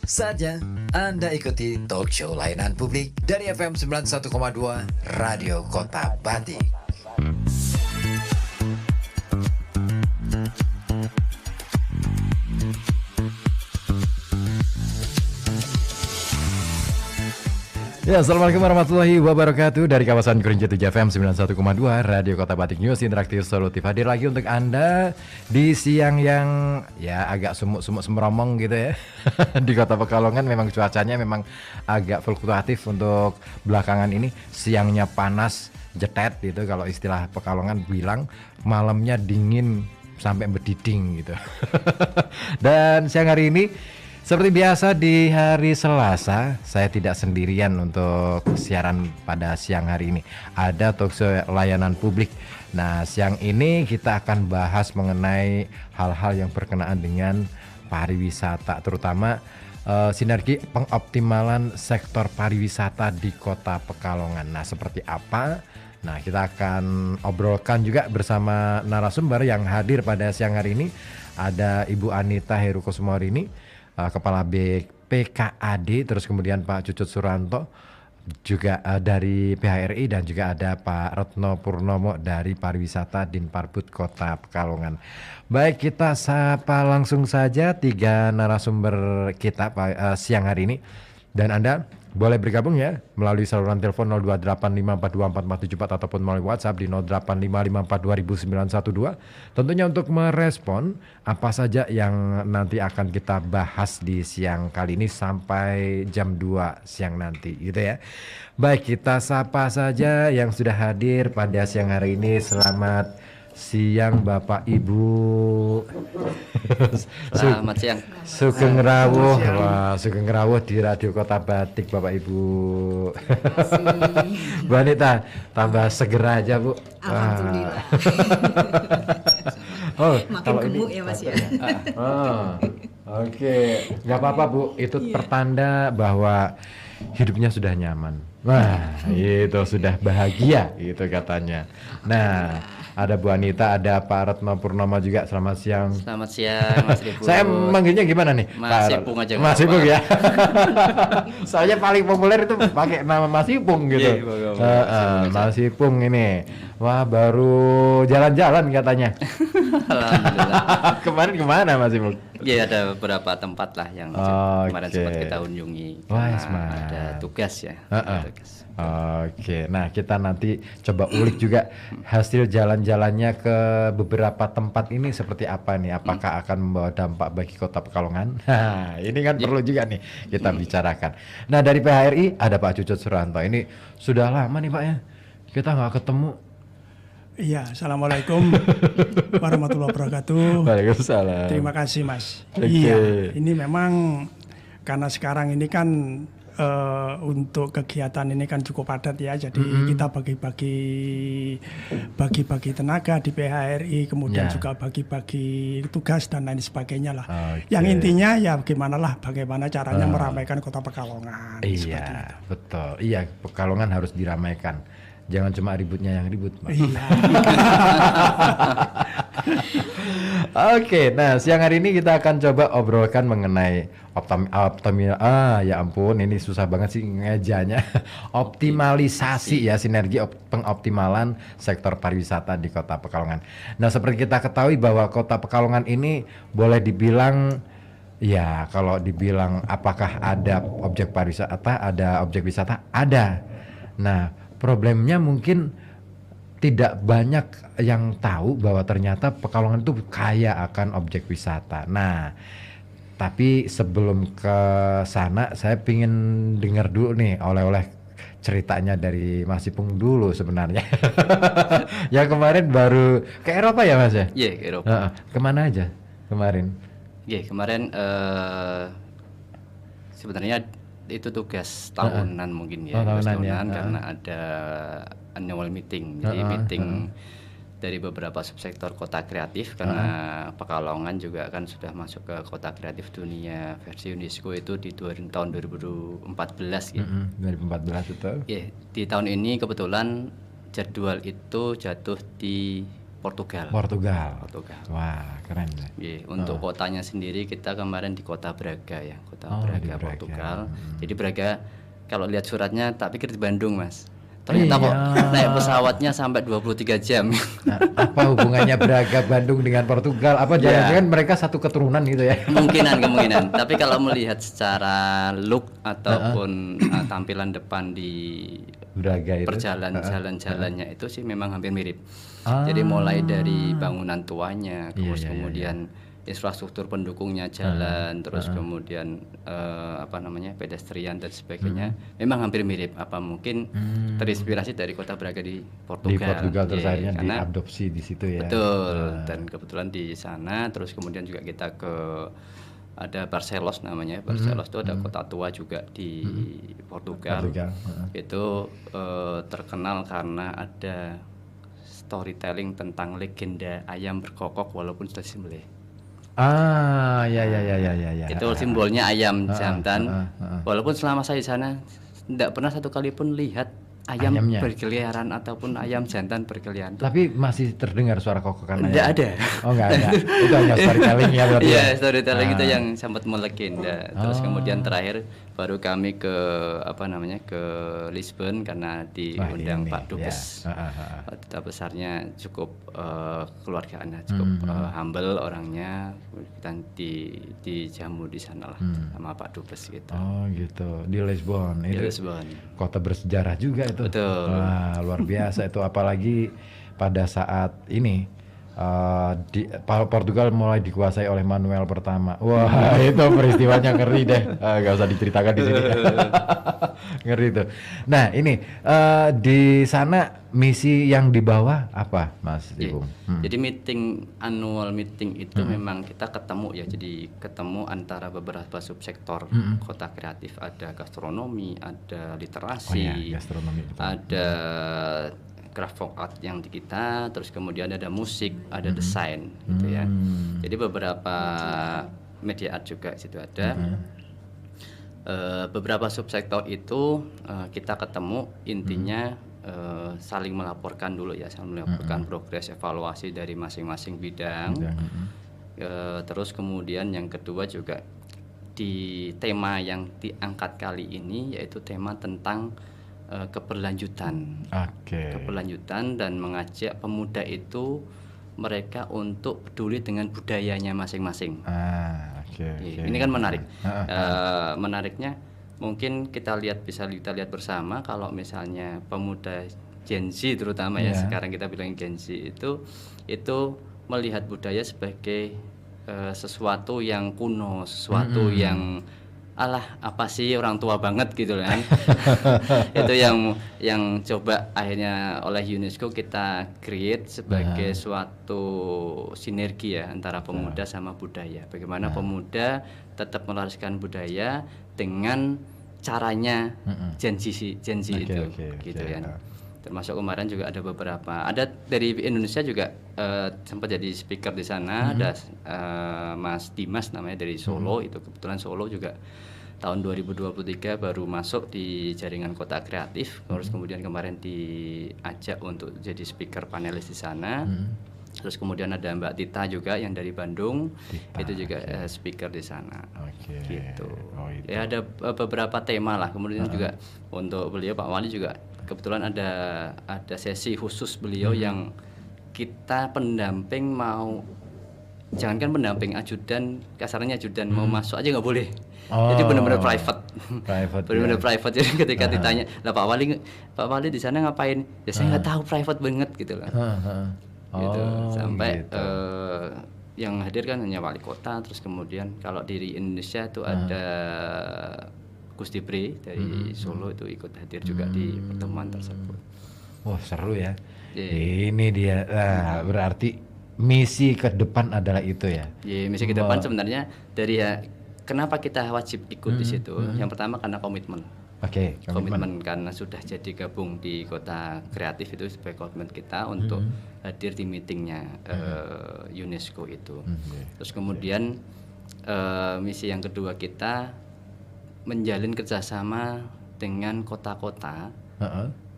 saja Anda ikuti talk show layanan publik dari FM 91,2 Radio Kota Batik. Ya, assalamualaikum warahmatullahi wabarakatuh. Dari kawasan Kerinci 7 FM 91,2 Radio Kota Batik News Interaktif Solutif hadir lagi untuk Anda di siang yang ya agak sumuk-sumuk semromong gitu ya. Di Kota Pekalongan memang cuacanya memang agak fluktuatif untuk belakangan ini. Siangnya panas jetet gitu kalau istilah Pekalongan bilang, malamnya dingin sampai berdiding gitu. Dan siang hari ini seperti biasa di hari Selasa, saya tidak sendirian untuk siaran pada siang hari ini. Ada talkshow layanan publik. Nah, siang ini kita akan bahas mengenai hal-hal yang berkenaan dengan pariwisata, terutama sinergi pengoptimalan sektor pariwisata di Kota Pekalongan. Nah, seperti apa? Nah, kita akan obrolkan juga bersama narasumber yang hadir pada siang hari ini. Ada Ibu Anita Herukusmorini, Kepala BPKAD, terus kemudian Pak Cucut Suranto juga dari PHRI, dan juga ada Pak Retno Purnomo dari Pariwisata Dinparbud Kota Pekalongan. Baik, kita sapa langsung saja tiga narasumber kita siang hari ini, dan Anda boleh bergabung ya melalui saluran telepon 0285424474 ataupun melalui WhatsApp di 0855420912. Tentunya untuk merespon apa saja yang nanti akan kita bahas di siang kali ini sampai jam 2 siang nanti gitu ya. Baik, kita sapa saja yang sudah hadir pada siang hari ini. Selamat siang Bapak Ibu. Selamat siang. Sugeng rawuh. Wah, sugeng rawuh di Radio Kota Batik Bapak Ibu. Bu Anita, tambah seger aja Bu. Alhamdulillah. Oh, makin kalau gemuk ini ya Mas ya. Oke, nggak apa-apa Bu. Itu pertanda bahwa hidupnya sudah nyaman. Wah, itu sudah bahagia gitu katanya. Nah, ada Bu Anita, ada Pak Retno Purnomo juga. Selamat siang. Selamat siang Mas Ribut. Saya manggilnya gimana nih? Mas Ipung aja. Mas Ipung ya. Soalnya paling populer itu pakai nama Mas Ipung gitu. Mas Ipung ini. Wah, baru jalan-jalan katanya. Alhamdulillah. Kemarin kemana Mas Ipung? Ya, ada beberapa tempat lah yang kemarin sempat kita kunjungi. Wah, ada tugas ya. Tugas. Oke, nah kita nanti coba ulik juga hasil jalan-jalannya ke beberapa tempat ini seperti apa nih? Apakah akan membawa dampak bagi Kota Pekalongan? Nah, ini kan perlu juga nih kita bicarakan. Nah, dari PHRI ada Pak Cucut Suranto. Ini sudah lama nih Pak ya, kita nggak ketemu. Iya, assalamualaikum warahmatullahi wabarakatuh. Waalaikumsalam. Terima kasih Mas. Oke. Iya, ini memang karena sekarang ini kan untuk kegiatan ini kan cukup padat ya, jadi kita bagi-bagi tenaga di PHRI, kemudian juga bagi-bagi tugas dan lain sebagainya lah. Yang intinya ya bagaimana caranya meramaikan Kota Pekalongan. Iya, betul. Iya, Pekalongan harus diramaikan. Jangan cuma ributnya yang ribut, Pak. Iya. Oke, nah siang hari ini kita akan coba obrolkan mengenai ya ampun, ini susah banget sih ngejanya. Optimalisasi ya, sinergi pengoptimalan sektor pariwisata di Kota Pekalongan. Nah, seperti kita ketahui bahwa Kota Pekalongan ini boleh dibilang, ya kalau dibilang apakah ada objek pariwisata, ada objek wisata, ada. Nah, problemnya mungkin tidak banyak yang tahu bahwa ternyata Pekalongan itu kaya akan objek wisata. Nah, tapi sebelum ke sana saya pingin dengar dulu nih oleh-oleh ceritanya dari Mas Ipung dulu sebenarnya. Ya kemarin baru ke Eropa ya Mas ya? Iya, ke Eropa. Kemana aja kemarin? Iya, kemarin sebenarnya itu tugas tahunan mungkin ya, tahunan ya. Karena ada annual meeting, jadi meeting dari beberapa subsektor kota kreatif, karena Pekalongan juga kan sudah masuk ke kota kreatif dunia versi UNESCO itu di tahun 2014 gitu. 2014 betul. Ya, di tahun ini kebetulan jadwal itu jatuh di Portugal. Portugal. Portugal. Wah, keren. Untuk kotanya sendiri kita kemarin di kota Braga ya, kota Braga, Braga. Portugal. Jadi Braga kalau lihat suratnya tak pikir di Bandung, Mas. Ternyata kok naik pesawatnya sampai 23 jam. Nah, apa hubungannya Braga Bandung dengan Portugal? Apa jangan-jangan mereka satu keturunan gitu ya? Kemungkinan. Tapi kalau melihat secara look ataupun tampilan depan di Braga itu jalannya itu sih memang hampir mirip. Jadi mulai dari bangunan tuanya, terus kemudian infrastruktur pendukungnya, jalan, terus kemudian pedestrian dan sebagainya, memang hampir mirip. Apa mungkin terinspirasi dari kota Braga di Portugal? Di Portugal terus akhirnya diadopsi di situ ya. Betul. Dan kebetulan di sana, terus kemudian juga kita ada Barcelos namanya. Barcelos itu ada kota tua juga di Portugal. Itu terkenal karena ada storytelling tentang legenda ayam berkokok walaupun sudah disembelih. Ya. Itu simbolnya ayam jantan. Walaupun selama saya di sana tidak pernah satu kali pun lihat ayamnya berkeliaran ataupun ayam jantan berkeliaran. Tapi masih terdengar suara kokokan ayam? Tidak ada. Oh, enggak ada. Itu hanya storytelling ya berarti. Iya, storytelling itu yang sempat melegenda. Terus kemudian terakhir baru kami ke Lisbon karena diundang Pak Dubes. Duta besarnya cukup keluargaan, cukup humble orangnya, dan dijamu di sana lah sama Pak Dubes gitu. Oh gitu, di Lisbon. Di Lisbon. Kota bersejarah juga itu. Betul. Wah, luar biasa itu, apalagi pada saat ini Portugal mulai dikuasai oleh Manuel pertama. Wah, itu peristiwanya ngeri deh. Gak usah diceritakan di sini. Ngeri tuh. Nah, ini di sana misi yang dibawa apa, Mas Ipung? Jadi annual meeting itu memang kita ketemu ya. Jadi ketemu antara beberapa subsektor kota kreatif. Ada gastronomi, ada literasi, gastronomi, ada craft folk art yang di kita, terus kemudian ada musik, ada desain gitu ya. Jadi beberapa media art juga situ ada. Beberapa subsektor itu kita ketemu, intinya saling melaporkan dulu ya, saling melaporkan progres evaluasi dari masing-masing bidang. Terus kemudian yang kedua juga di tema yang diangkat kali ini yaitu tema tentang keberlanjutan. Keberlanjutan dan mengajak pemuda itu mereka untuk peduli dengan budayanya masing-masing. Ini kan menarik. Menariknya mungkin bisa kita lihat bersama kalau misalnya pemuda Gen Z terutama ya, sekarang kita bilang Gen Z itu melihat budaya sebagai sesuatu yang kuno, sesuatu yang apa sih orang tua banget gitu kan. Itu yang coba akhirnya oleh UNESCO kita create sebagai suatu sinergi ya antara pemuda sama budaya. Bagaimana pemuda tetap melestarikan budaya dengan caranya Gen Z itu gitu ya. Termasuk kemarin juga ada dari Indonesia juga sempat jadi speaker di sana. Ada Mas Dimas namanya dari Solo. Itu kebetulan Solo juga tahun 2023 baru masuk di jaringan kota kreatif. Terus kemudian kemarin diajak untuk jadi speaker panelis di sana. Terus kemudian ada Mbak Tita juga yang dari Bandung, itu juga speaker di sana. Gitu. Ya ada beberapa tema lah. Kemudian juga untuk beliau Pak Wali juga kebetulan ada sesi khusus beliau yang kita pendamping jangankan pendamping, ajudan, kasarnya ajudan mau masuk aja nggak boleh. Jadi benar-benar private. Benar-benar private. Jadi ketika ditanya, lah Pak Wali di sana ngapain? Ya saya nggak tahu, private banget gitu lah. Gitu. Sampai yang hadir kan hanya wali kota. Terus kemudian kalau di Indonesia itu ada Gus Dipri dari Solo itu ikut hadir juga di pertemuan tersebut. Wah, seru ya. Ini dia. Berarti misi ke depan adalah itu ya. Misi ke depan sebenarnya dari kenapa kita wajib ikut di situ? Yang pertama karena komitmen. Komitmen karena sudah jadi gabung di kota kreatif itu sebagai komitmen kita untuk hadir di meetingnya UNESCO itu. Terus kemudian misi yang kedua kita menjalin kerjasama dengan kota-kota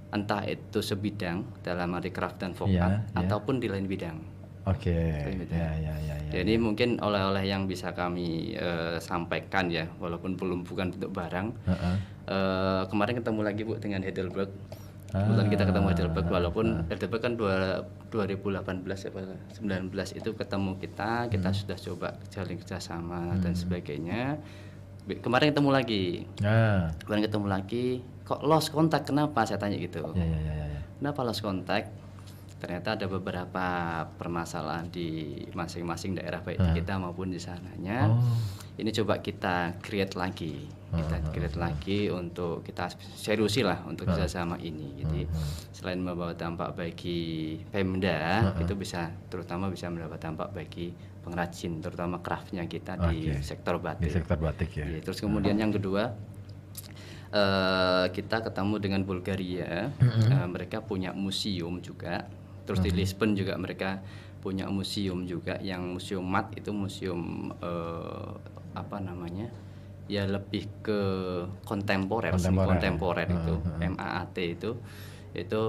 entah itu sebidang dalam arti craft dan vokal ataupun di lain bidang. Oke. Ya. Jadi mungkin oleh-oleh yang bisa kami sampaikan ya, walaupun bukan bentuk barang. Kemarin ketemu lagi Bu dengan Heidelberg. Kebetulan kita ketemu Heidelberg, walaupun Heidelberg kan 2018 ya Pak, 19 itu ketemu kita sudah coba jalin kerjasama dan sebagainya. Kemarin ketemu lagi, kok lost contact, kenapa? Saya tanya gitu. Kenapa lost contact? Ternyata ada beberapa permasalahan di masing-masing daerah, baik di kita maupun di sananya. Ini coba kita create lagi, untuk kita seriusi lah untuk kerjasama ini. Jadi selain membawa dampak bagi Pemda, itu terutama bisa mendapat dampak bagi pengrajin, terutama craftnya kita di sektor batik. Di sektor batik ya. Terus kemudian yang kedua, kita ketemu dengan Bulgaria, mereka punya museum juga. Terus di Lisbon juga mereka punya museum juga, yang museum mat itu museum ya lebih ke kontemporer itu MAAT itu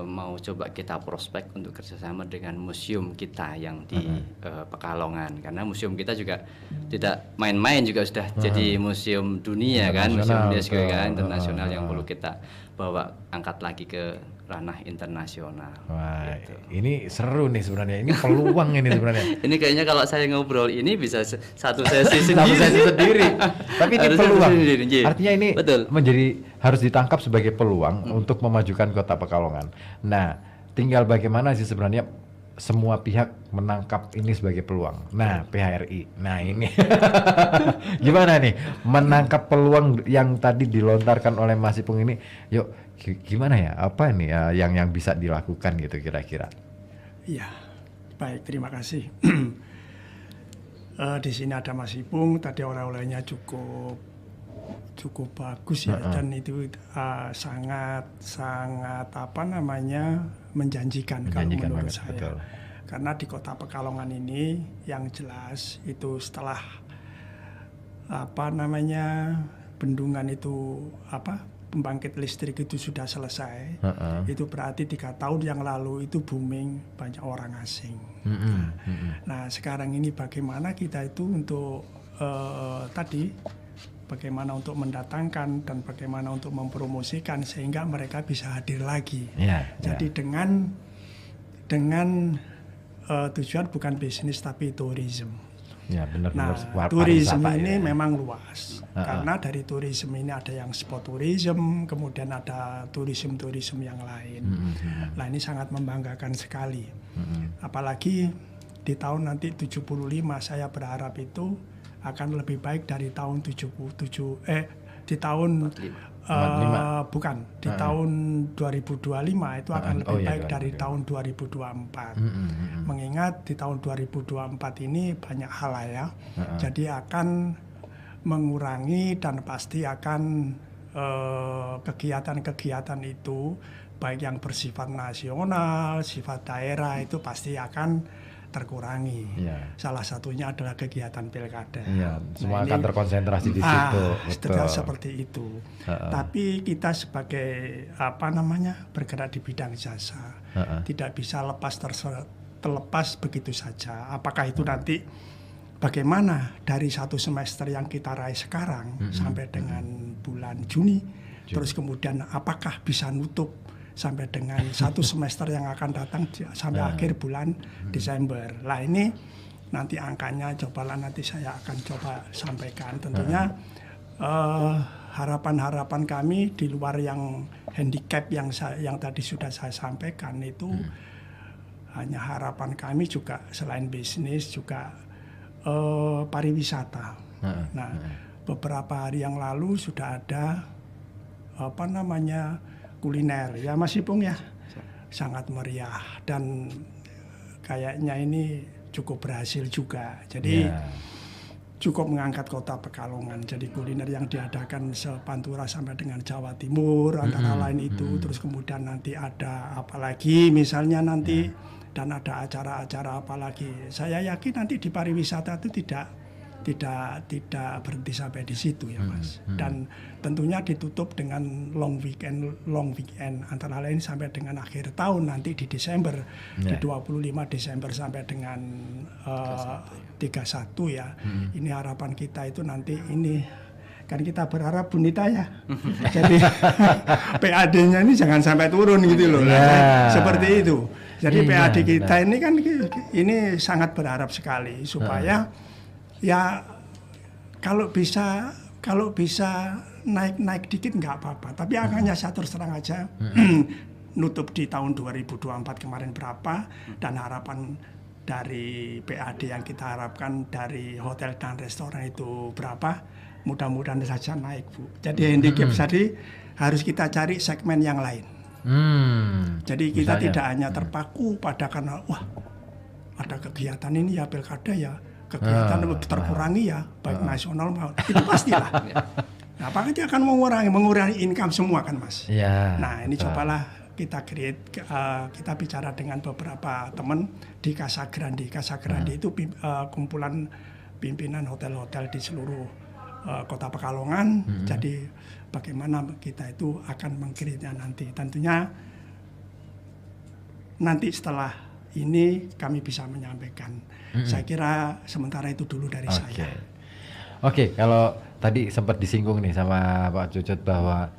mau coba kita prospek untuk kerjasama dengan museum kita yang di Pekalongan, karena museum kita juga tidak main-main, juga sudah jadi museum dunia kan, museum UNESCO kan, internasional, yang perlu kita bawa, angkat lagi ke ranah internasional. Wah, gitu. Ini seru nih sebenarnya. Ini peluang ini sebenarnya. Ini kayaknya kalau saya ngobrol ini bisa satu sesi sendiri. Tapi ini peluang. Artinya ini harus ditangkap sebagai peluang untuk memajukan Kota Pekalongan. Nah, tinggal bagaimana sih sebenarnya semua pihak menangkap ini sebagai peluang. Nah, PHRI. Nah, ini gimana nih menangkap peluang yang tadi dilontarkan oleh Mas Ipung ini? Yuk, gimana ya? Apa nih yang bisa dilakukan gitu kira-kira? Iya, baik, terima kasih. Di sini ada Mas Ipung, tadi oleh-olehnya cukup bagus ya, dan itu sangat menjanjikan kalau menurut saya. Betul. Karena di Kota Pekalongan ini yang jelas itu setelah bendungan itu pembangkit listrik itu sudah selesai, itu berarti 3 tahun yang lalu itu booming, banyak orang asing. Nah sekarang ini bagaimana kita itu untuk bagaimana untuk mendatangkan dan bagaimana untuk mempromosikan sehingga mereka bisa hadir lagi. Jadi dengan tujuan bukan bisnis tapi tourism. Nah, tourism ini memang luas. Karena dari tourism ini ada yang sport tourism, kemudian ada tourism yang lain. Nah, ini sangat membanggakan sekali. Apalagi di tahun nanti 75 saya berharap itu akan lebih baik dari tahun 77 di tahun di tahun 2025 itu akan lebih baik dari tahun 2024. Mengingat di tahun 2024 ini banyak hal ya. Jadi akan mengurangi dan pasti akan kegiatan-kegiatan itu baik yang bersifat nasional, sifat daerah itu pasti akan terkurangi. Salah satunya adalah kegiatan pilkada. Semua akan terkonsentrasi di situ. Seperti itu. Tapi kita sebagai bergerak di bidang jasa tidak bisa terlepas begitu saja. Apakah itu nanti bagaimana dari 1 semester yang kita raih sekarang sampai dengan bulan Juni, terus kemudian apakah bisa nutup sampai dengan 1 semester yang akan datang sampai akhir bulan Desember. Lah ini nanti angkanya nanti saya akan coba sampaikan. Tentunya harapan-harapan kami di luar yang handicap yang tadi sudah saya sampaikan itu hanya harapan kami juga selain bisnis juga pariwisata. Nah, beberapa hari yang lalu sudah ada kuliner ya Mas Ipung ya, sangat meriah dan kayaknya ini cukup berhasil juga. Jadi cukup mengangkat Kota Pekalongan. Jadi kuliner yang diadakan sepantura sampai dengan Jawa Timur antara lain itu. Terus kemudian nanti ada apalagi misalnya nanti dan ada acara-acara apalagi. Saya yakin nanti di pariwisata itu tidak tidak berhenti sampai di situ ya Mas. Dan tentunya ditutup dengan long weekend antara lain sampai dengan akhir tahun nanti di Desember, di 25 Desember sampai dengan 31 ya. Ini harapan kita itu nanti ini kan kita berharap Bunita ya. Jadi PAD-nya ini jangan sampai turun gitu loh. Seperti itu. Jadi PAD kita ini kan ini sangat berharap sekali supaya ya kalau bisa naik dikit nggak apa-apa. Tapi angkanya saya terus terang aja nutup di tahun 2024 kemarin berapa dan harapan dari PAD yang kita harapkan dari hotel dan restoran itu berapa, mudah-mudahan saja naik Bu. Jadi handicap tadi harus kita cari segmen yang lain. Jadi kita tidak hanya terpaku pada karena wah ada kegiatan ini ya pilkada ya. Kegiatan terkurangi ya, baik nasional maupun itu pastilah. Nah, apakah dia akan mengurangi income semua kan, Mas? Nah, ini cobalah kita kita bicara dengan beberapa teman di Casa Grande. Casa Grande itu kumpulan pimpinan hotel-hotel di seluruh kota Pekalongan. Jadi bagaimana kita itu akan mengkritnya nanti. Tentunya nanti setelah ini kami bisa menyampaikan. Saya kira sementara itu dulu dari saya. Oke, kalau tadi sempat disinggung nih sama Pak Cucut bahwa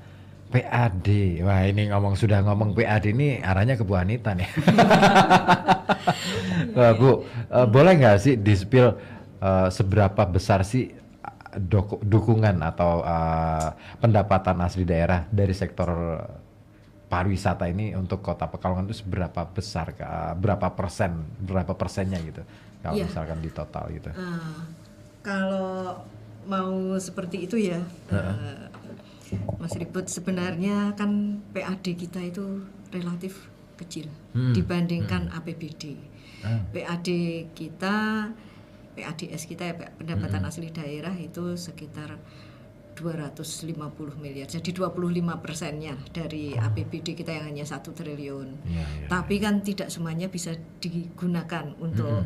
PAD, wah ini sudah ngomong PAD ini arahnya ke Bu Anita nih. Bu, boleh nggak sih di-spill seberapa besar sih dukungan atau pendapatan asli daerah dari sektor pariwisata ini untuk Kota Pekalongan itu seberapa besar, berapa persennya gitu, kalau misalkan di total gitu. Kalau mau seperti itu ya, Mas Ribut, sebenarnya kan PAD kita itu relatif kecil dibandingkan APBD. PADS kita ya, pendapatan asli daerah itu sekitar 250 miliar. Jadi 25%-nya dari APBD kita yang hanya 1 triliun. Tapi kan tidak semuanya bisa digunakan untuk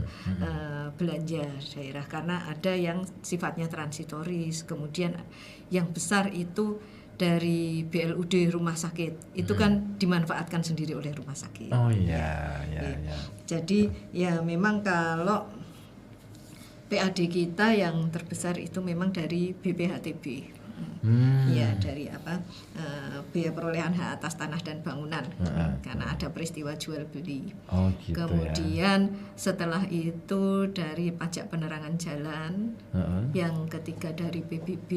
belanja daerah karena ada yang sifatnya transitoris. Kemudian yang besar itu dari BLUD rumah sakit. Itu kan dimanfaatkan sendiri oleh rumah sakit. Jadi ya memang kalau PAD kita yang terbesar itu memang dari BPHTB. Ya dari biaya perolehan hak atas tanah dan bangunan karena ada peristiwa jual beli. Kemudian setelah itu dari pajak penerangan jalan, yang ketiga dari PBB,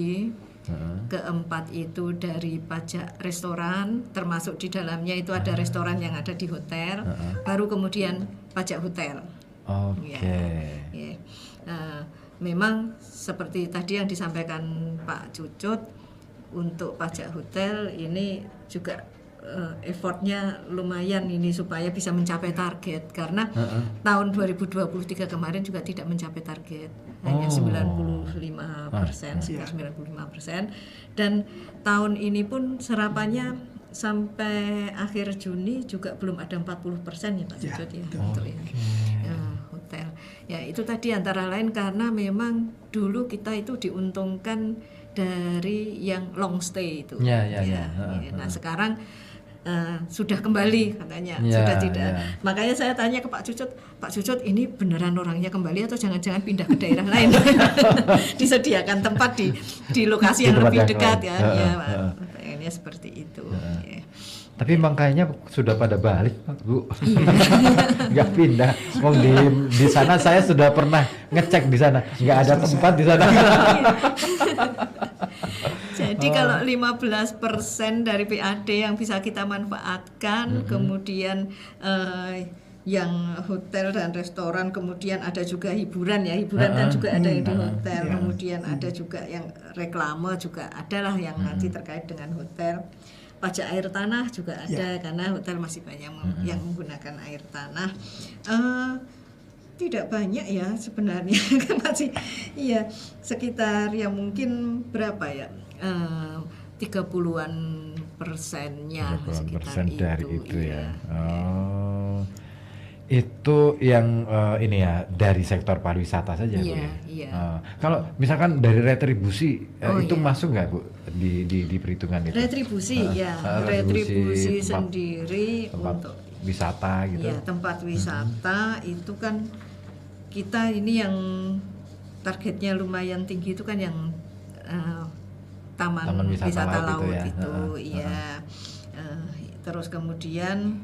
keempat itu dari pajak restoran, termasuk di dalamnya itu ada restoran yang ada di hotel, baru kemudian pajak hotel. Memang seperti tadi yang disampaikan Pak Cucut, untuk pajak hotel ini juga effortnya lumayan ini supaya bisa mencapai target karena tahun 2023 kemarin juga tidak mencapai target, hanya 95%, sekitar 95%, dan tahun ini pun serapannya sampai akhir Juni juga belum ada 40% ya Pak Cucut ya. Hotel. Ya itu tadi antara lain karena memang dulu kita itu diuntungkan dari yang long stay itu. Nah sekarang sudah kembali katanya, sudah tidak. Makanya saya tanya ke Pak Cucut ini beneran orangnya kembali atau jangan-jangan pindah ke daerah lain? Disediakan tempat di lokasi yang lebih dekat ya. Pengennya seperti itu. Tapi emang kayaknya sudah pada balik Pak, Bu. Nggak pindah. Di sana saya sudah pernah ngecek di sana, nggak ada tempat di sana. Jadi kalau 15% dari PAD yang bisa kita manfaatkan, kemudian yang hotel dan restoran, kemudian ada juga hiburan ya, kan juga ada yang di hotel, kemudian ada juga yang reklame juga adalah yang nanti terkait dengan hotel. Pajak air tanah juga ada karena hotel masih banyak yang menggunakan air tanah. Tidak banyak ya sebenarnya kan masih sekitar ya mungkin berapa ya 30-an persennya sekitar dari itu ya. itu yang ini ya dari sektor pariwisata saja Bu ya. Iya. Kalau misalkan dari retribusi itu masuk nggak Bu di perhitungan itu? Retribusi retribusi sendiri tempat untuk wisata gitu. Ya, tempat wisata itu kan kita ini yang targetnya lumayan tinggi itu kan yang taman wisata laut itu ya. Terus kemudian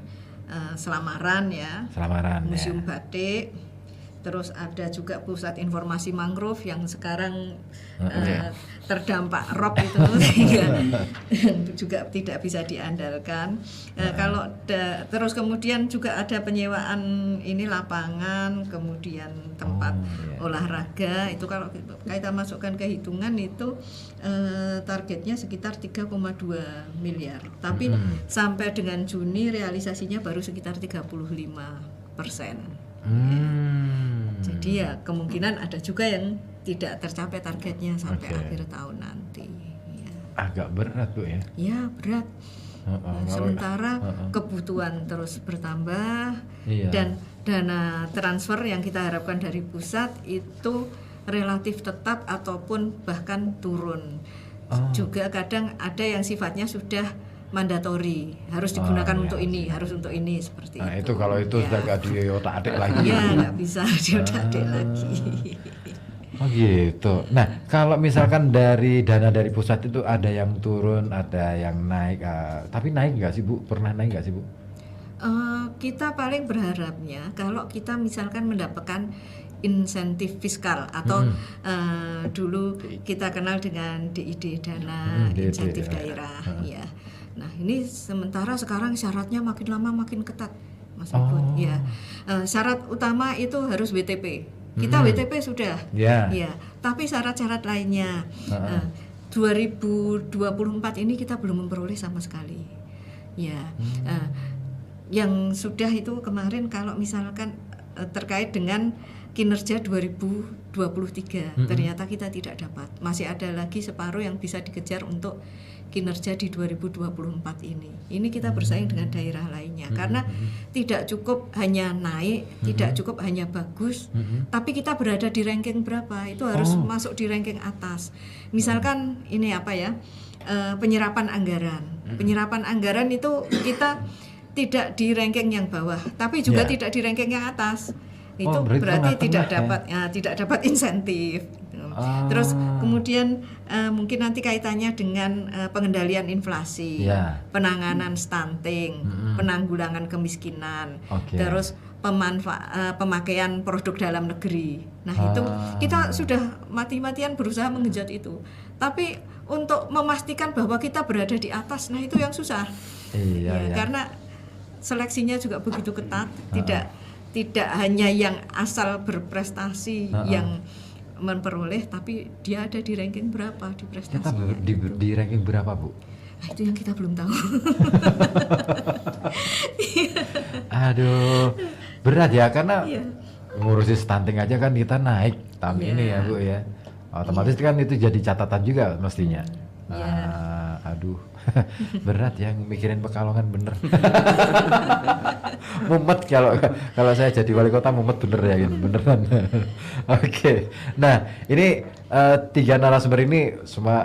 Selamaran ya, Museum Batik, terus ada juga pusat informasi mangrove yang sekarang terdampak rob itu juga tidak bisa diandalkan. Kalau terus kemudian juga ada penyewaan ini lapangan, kemudian tempat olahraga itu kalau kita masukkan ke hitungan itu targetnya sekitar 3,2 miliar. Tapi sampai dengan Juni realisasinya baru sekitar 35%. Jadi ya kemungkinan ada juga yang tidak tercapai targetnya sampai akhir tahun nanti. Ya. Agak berat Bu ya? Ya berat. Sementara kebutuhan terus bertambah dan dana transfer yang kita harapkan dari pusat itu relatif tetap ataupun bahkan turun. Juga kadang ada yang sifatnya sudah mandatori, harus digunakan untuk ini, harus untuk ini seperti itu. Nah itu kalau itu sudah nggak diotak-atik lagi. Iya nggak bisa diotak-atik lagi. Oh gitu. Nah kalau misalkan dari dana dari pusat itu ada yang turun, ada yang naik. Tapi naik nggak sih Bu? Pernah naik nggak sih Bu? Kita paling berharapnya kalau kita misalkan mendapatkan insentif fiskal atau dulu kita kenal dengan DID dana insentif daerah ya. Nah ini sementara sekarang syaratnya makin lama makin ketat Mas Ribut ya. Syarat utama itu harus WTP. Kita WTP sudah ya, tapi syarat-syarat lainnya 2024 ini kita belum memperoleh sama sekali ya. Yang sudah itu kemarin kalau misalkan terkait dengan kinerja 2023 ternyata kita tidak dapat, masih ada lagi separuh yang bisa dikejar untuk kinerja di 2024 ini. Ini kita bersaing dengan daerah lainnya karena tidak cukup hanya naik, tidak cukup hanya bagus, tapi kita berada di ranking berapa itu harus masuk di ranking atas. Misalkan ini apa ya, penyerapan anggaran. Penyerapan anggaran itu kita tidak di ranking yang bawah, tapi juga tidak di ranking yang atas. Itu berarti tidak dapat insentif. Terus kemudian mungkin nanti kaitannya dengan pengendalian inflasi, penanganan stunting, penanggulangan kemiskinan, terus pemakaian produk dalam negeri. Nah itu kita sudah mati-matian berusaha mengenjot itu. Tapi untuk memastikan bahwa kita berada di atas, nah itu yang susah. Karena seleksinya juga begitu ketat, tidak hanya yang asal berprestasi yang memperoleh, tapi dia ada di ranking berapa di prestasi. Kita di ranking berapa Bu? Nah, itu yang kita belum tahu. Aduh, berat ya karena ngurusin stunting aja kan kita naik tahun ini ya Bu ya. Otomatis kan itu jadi catatan juga mestinya. Aduh, berat ya mikirin Pekalongan bener. Mumet kalau saya jadi wali kota mumet bener ya gitu, beneran. Oke. Nah ini 3 narasumber ini semua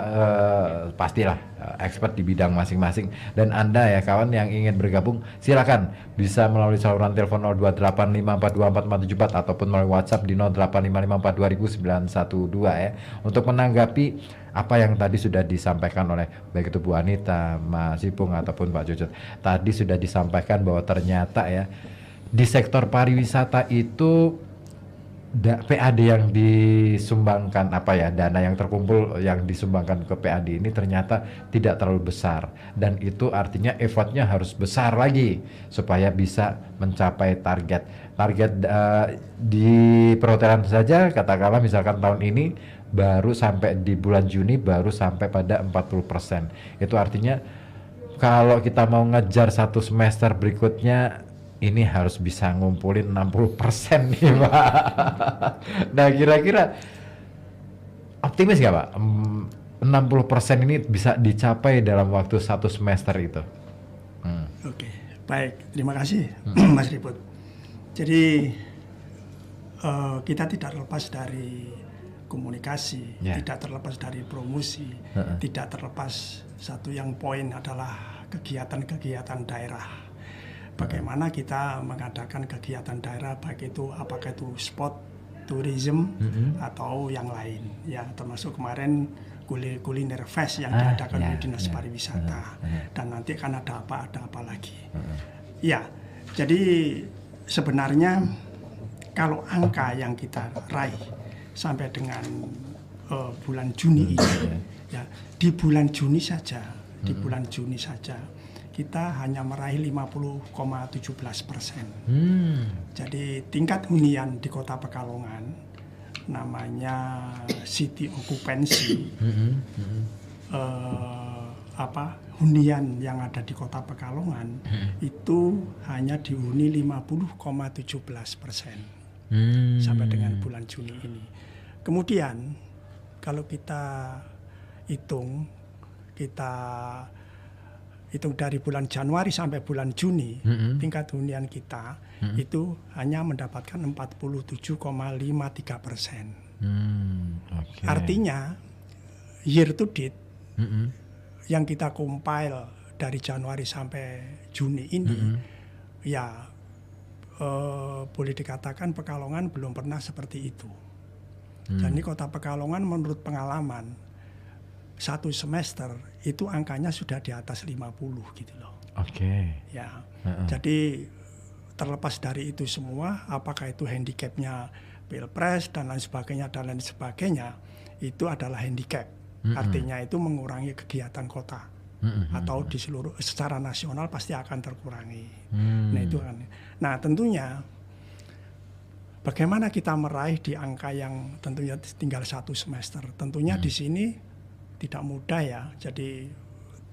pastilah expert di bidang masing-masing, dan Anda ya kawan yang ingin bergabung silakan bisa melalui saluran telepon 028542447 ataupun melalui WhatsApp di 08554200912 ya untuk menanggapi apa yang tadi sudah disampaikan oleh baik itu Bu Anita, Mas Ipung ataupun Pak Cucut. Tadi sudah disampaikan bahwa ternyata ya di sektor pariwisata itu PAD yang disumbangkan dana yang terkumpul yang disumbangkan ke PAD ini ternyata tidak terlalu besar, dan itu artinya effortnya harus besar lagi supaya bisa mencapai target di perhotelan saja. Katakanlah misalkan tahun ini baru sampai di bulan Juni baru sampai pada 40%. Itu artinya kalau kita mau ngejar satu semester berikutnya ini harus bisa ngumpulin 60% nih Pak. Nah kira-kira optimis nggak Pak? 60% ini bisa dicapai dalam waktu 1 semester itu? Oke, baik, terima kasih Mas Ribut. Jadi kita tidak terlepas dari komunikasi, tidak terlepas dari promosi, tidak terlepas satu yang poin adalah kegiatan-kegiatan daerah. Bagaimana kita mengadakan kegiatan daerah, baik itu apakah itu sport tourism atau yang lain, ya termasuk kemarin kuliner fest yang diadakan oleh Dinas Pariwisata, dan nanti akan ada apa lagi. Ya, jadi sebenarnya kalau angka yang kita raih sampai dengan bulan Juni ini, ya di bulan Juni saja, kita hanya meraih 50,17%. Jadi tingkat hunian di Kota Pekalongan, namanya city occupancy, hunian yang ada di Kota Pekalongan itu hanya dihuni 50,17% sampai dengan bulan Juni ini. Kemudian kalau kita hitung dari bulan Januari sampai bulan Juni, tingkat hunian kita itu hanya mendapatkan 47,53%. Artinya year to date yang kita compile dari Januari sampai Juni ini, ya boleh dikatakan Pekalongan belum pernah seperti itu. Jadi Kota Pekalongan menurut pengalaman satu semester itu angkanya sudah di atas 50 gitu loh. Ya. Jadi terlepas dari itu semua, apakah itu handicapnya Pilpres dan lain sebagainya, itu adalah handicap. Artinya itu mengurangi kegiatan kota. Atau di secara nasional pasti akan terkurangi. Nah itu kan. Nah tentunya bagaimana kita meraih di angka yang tentunya tinggal satu semester. Tentunya di sini tidak mudah ya. Jadi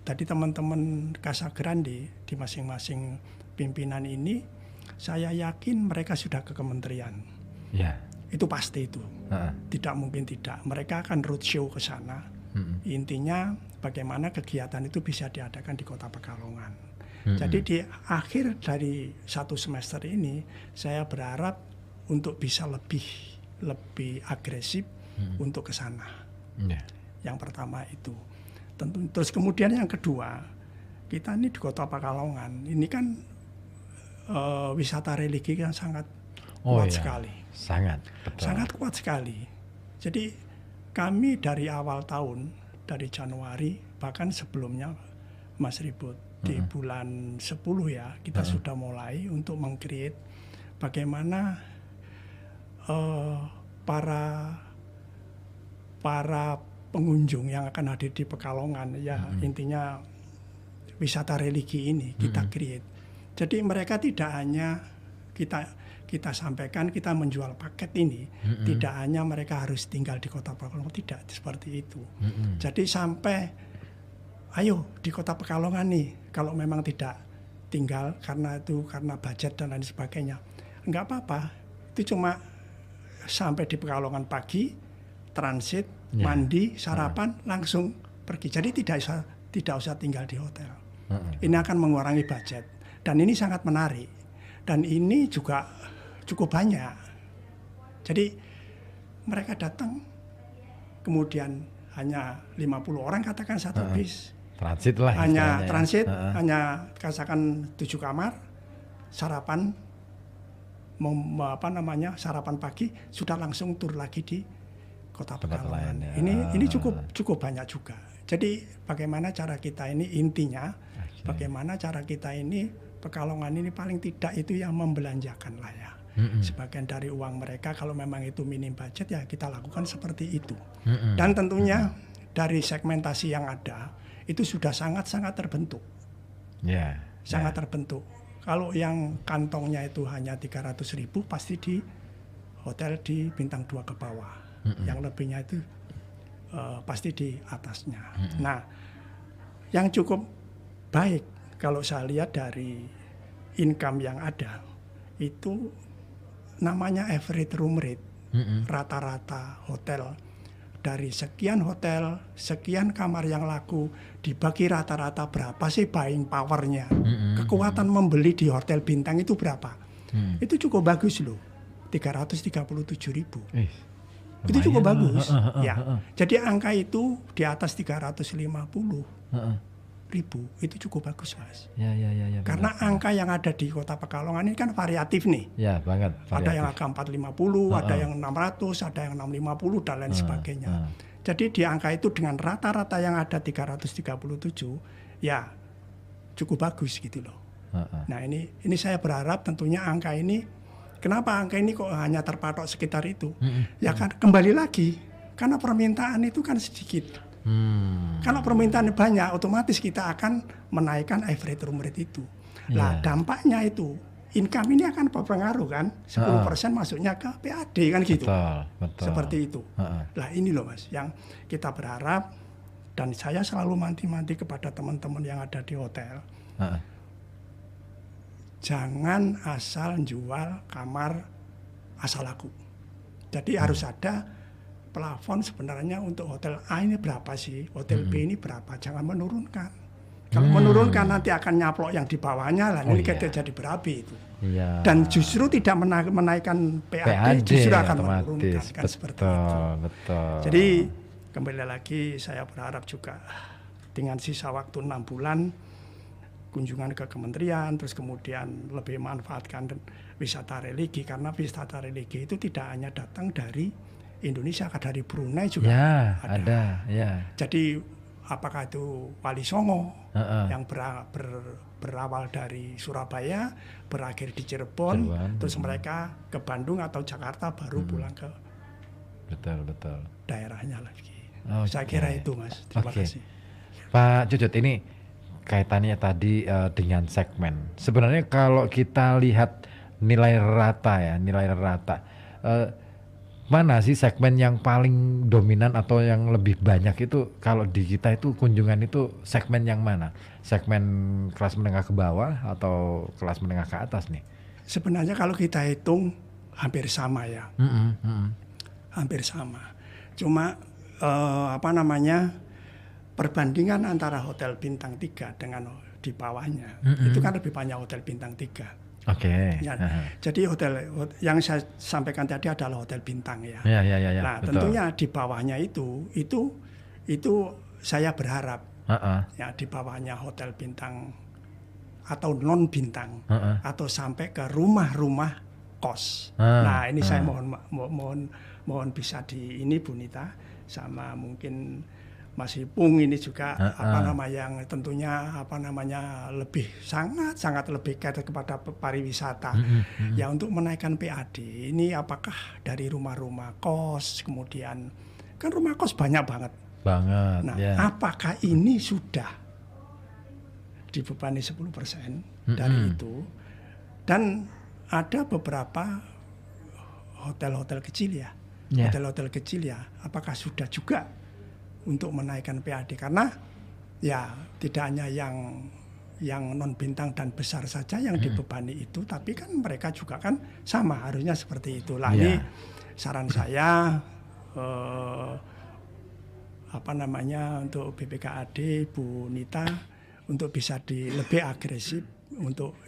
tadi teman-teman Casagrande di masing-masing pimpinan ini, saya yakin mereka sudah ke kementerian. Itu pasti itu. Tidak mungkin tidak. Mereka akan roadshow ke sana. Intinya bagaimana kegiatan itu bisa diadakan di Kota Pekalongan. Jadi di akhir dari satu semester ini, saya berharap untuk bisa lebih agresif untuk ke sana. Yang pertama itu. Terus kemudian yang kedua, kita ini di Kota Pekalongan, ini kan wisata religi kan sangat kuat sekali. Sangat kuat sekali. Jadi kami dari awal tahun, dari Januari, bahkan sebelumnya Mas Ribut, di bulan 10 ya, kita sudah mulai untuk meng-create bagaimana para pengunjung yang akan hadir di Pekalongan, ya intinya wisata religi ini kita create. Jadi mereka tidak hanya kita sampaikan, kita menjual paket ini, tidak hanya mereka harus tinggal di Kota Pekalongan, tidak seperti itu. Jadi sampai, ayo di Kota Pekalongan nih, kalau memang tidak tinggal karena budget dan lain sebagainya, enggak apa-apa, itu cuma sampai di Pekalongan pagi, transit, mandi, sarapan, langsung pergi. Jadi tidak usah tinggal di hotel. Ini akan mengurangi budget, dan ini sangat menarik, dan ini juga cukup banyak. Jadi mereka datang, kemudian hanya 50 orang katakan satu bis. Transit lah. Hanya transit, hanya katakan 7 kamar, sarapan, sarapan pagi, sudah langsung tur lagi di Kota Pekalongan. Ini cukup banyak juga. Jadi bagaimana cara kita ini, intinya bagaimana cara kita ini, Pekalongan ini paling tidak itu yang membelanjakan lah ya. Sebagian dari uang mereka, kalau memang itu minim budget ya kita lakukan seperti itu. Dan tentunya dari segmentasi yang ada itu sudah sangat-sangat terbentuk. Sangat terbentuk. Kalau yang kantongnya itu hanya 300.000 pasti di hotel di bintang 2 ke bawah. Yang lebihnya itu pasti di atasnya. Nah, yang cukup baik kalau saya lihat dari income yang ada itu namanya average room rate, rata-rata hotel dari sekian hotel, sekian kamar yang laku, dibagi rata-rata berapa sih buying powernya, kekuatan membeli di hotel bintang itu berapa. itu cukup bagus loh, 337.000. Itu Lumayan. cukup bagus. Ya. Jadi angka itu di atas 350.000 itu cukup bagus, Mas. Ya. Karena angka yang ada di Kota Pekalongan ini kan variatif nih. Ya, banget. Ada yang angka 450, ada yang 600, ada yang 650 dan lain sebagainya. Jadi di angka itu dengan rata-rata yang ada 337, ya cukup bagus gitu loh. Nah ini saya berharap tentunya angka ini, kenapa angka ini kok hanya terpatok sekitar itu? Ya kan kembali lagi, karena permintaan itu kan sedikit. Kalau permintaan banyak, otomatis kita akan menaikkan average room rate itu. Lah dampaknya itu, income ini akan berpengaruh kan, 10% masuknya ke PAD kan gitu. Betul. Seperti itu. Lah ini loh Mas, yang kita berharap, dan saya selalu manti-manti kepada teman-teman yang ada di hotel. Jangan asal jual kamar asal laku. Jadi harus ada plafon sebenarnya untuk hotel A ini berapa sih, hotel B ini berapa, jangan menurunkan. Kalau menurunkan nanti akan nyaplok yang di bawahnya lah, ini kita jadi berapi itu. Dan justru tidak menaikkan PAD, justru akan menurunkan kan seperti itu. Betul. Jadi kembali lagi saya berharap juga dengan sisa waktu 6 bulan kunjungan ke kementerian, terus kemudian lebih manfaatkan wisata religi, karena wisata religi itu tidak hanya datang dari Indonesia, dari Brunei juga ada. Jadi apakah itu Wali Songo yang berawal dari Surabaya, berakhir di Cirebon, terus mereka ke Bandung atau Jakarta baru pulang ke daerahnya lagi. Saya kira itu Mas. Terima kasih. Pak Cucut, ini kaitannya tadi dengan segmen. Sebenarnya kalau kita lihat nilai rata, mana sih segmen yang paling dominan atau yang lebih banyak itu kalau di kita itu kunjungan itu segmen yang mana? Segmen kelas menengah ke bawah atau kelas menengah ke atas nih? Sebenarnya kalau kita hitung hampir sama ya. Hampir sama. Cuma perbandingan antara hotel bintang 3 dengan di bawahnya itu kan lebih banyak hotel bintang 3. Jadi hotel yang saya sampaikan tadi adalah hotel bintang ya. Nah, betul. Tentunya di bawahnya itu saya berharap ya di bawahnya hotel bintang atau non bintang atau sampai ke rumah-rumah kos. Nah, ini saya mohon bisa ini Bu Nita sama mungkin Mas Ipung ini juga yang tentunya lebih sangat lebih kaitan kepada pariwisata. Ya untuk menaikkan PAD ini apakah dari rumah-rumah kos, kemudian kan rumah kos banyak banget. Nah, apakah ini sudah dibebani 10% dari itu? Dan ada beberapa hotel-hotel kecil ya. Hotel-hotel kecil ya, apakah sudah juga untuk menaikkan PAD, karena ya tidak hanya yang non bintang dan besar saja yang dibebani itu, tapi kan mereka juga kan sama harusnya seperti itulah. Ini saran saya untuk BPKAD Bu Nita untuk bisa lebih agresif untuk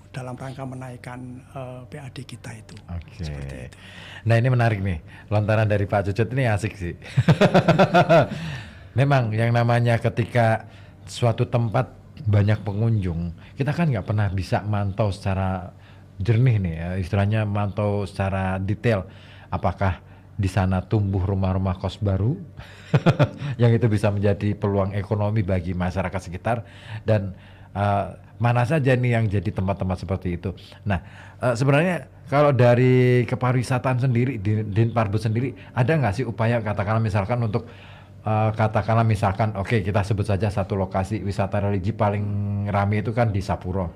dalam rangka menaikkan PAD kita itu. Seperti itu. Nah ini menarik nih, lontaran dari Pak Cucut ini asik sih. Memang yang namanya ketika suatu tempat banyak pengunjung, kita kan nggak pernah bisa mantau secara jernih nih ya, istilahnya mantau secara detail. Apakah di sana tumbuh rumah-rumah kos baru yang itu bisa menjadi peluang ekonomi bagi masyarakat sekitar, dan mana saja nih yang jadi tempat-tempat seperti itu. Nah, sebenarnya kalau dari kepariwisataan sendiri, Dinparbud sendiri, ada nggak sih upaya katakanlah misalkan untuk oke, kita sebut saja satu lokasi wisata religi paling ramai itu kan di Sapuro.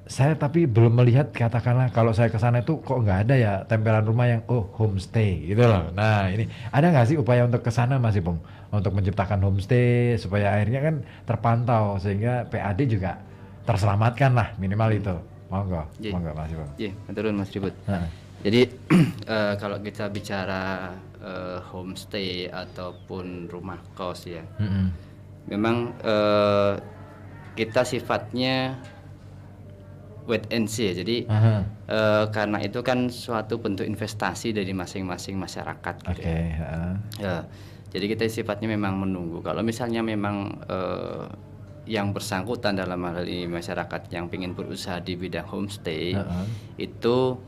Saya tapi belum melihat katakanlah kalau saya ke sana itu kok nggak ada ya tempelan rumah yang homestay gitu loh. Nah ini ada nggak sih upaya untuk ke sana Mas Ipung untuk menciptakan homestay supaya akhirnya kan terpantau sehingga PAD juga terselamatkan lah minimal itu. Monggo Mas Ipung. Iya, betul Mas Ribut. Jadi kalau kita bicara homestay ataupun rumah kos ya, memang kita sifatnya wait and see ya. Jadi karena itu kan suatu bentuk investasi dari masing-masing masyarakat gitu. Ya. Jadi kita sifatnya memang menunggu. Kalau misalnya memang yang bersangkutan dalam hal ini masyarakat yang ingin berusaha di bidang homestay itu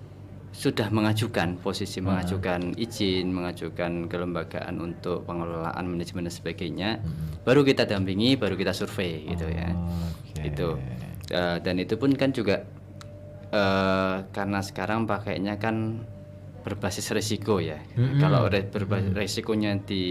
sudah mengajukan mengajukan izin, mengajukan kelembagaan untuk pengelolaan manajemen dan sebagainya, baru kita dampingi, baru kita survei gitu ya. Itu dan itu pun kan juga karena sekarang pakainya kan berbasis risiko ya. Kalau berbasis risikonya di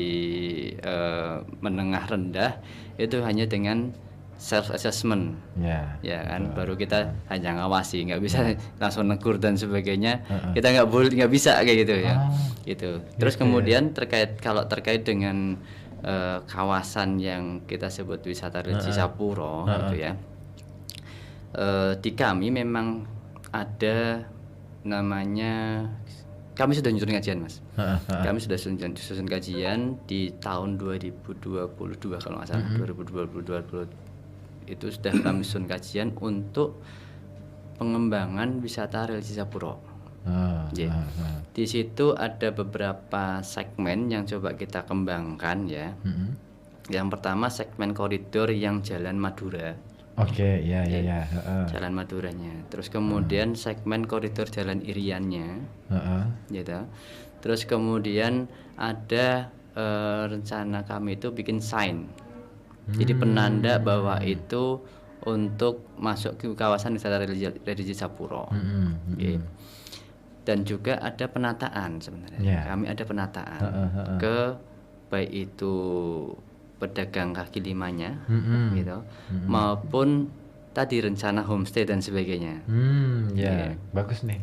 menengah rendah itu hanya dengan self assessment, ya kan. Baru kita hanya ngawasi, nggak bisa langsung negur dan sebagainya. Kita nggak bisa kayak gitu ya. Gitu. Terus kemudian kalau terkait dengan kawasan yang kita sebut wisata religi Sapuro, gitu ya. Di kami memang ada namanya, kami sudah nyusun kajian Mas. Kami sudah susun kajian di tahun 2022 kalau nggak salah, 2022 itu sudah kami susun kajian untuk pengembangan wisata religi Sapuro. Di situ ada beberapa segmen yang coba kita kembangkan ya. Yang pertama segmen koridor yang Jalan Madura. Jalan Maduranya. Terus kemudian segmen koridor Jalan Iriannya, gitu. Terus kemudian ada rencana kami itu bikin sign. Jadi penanda bahwa itu untuk masuk ke kawasan wisata religi Sapuro. Dan juga ada penataan sebenarnya. Kami ada penataan ke baik itu pedagang kaki limanya, gitu, maupun tadi rencana homestay dan sebagainya. Bagus nih.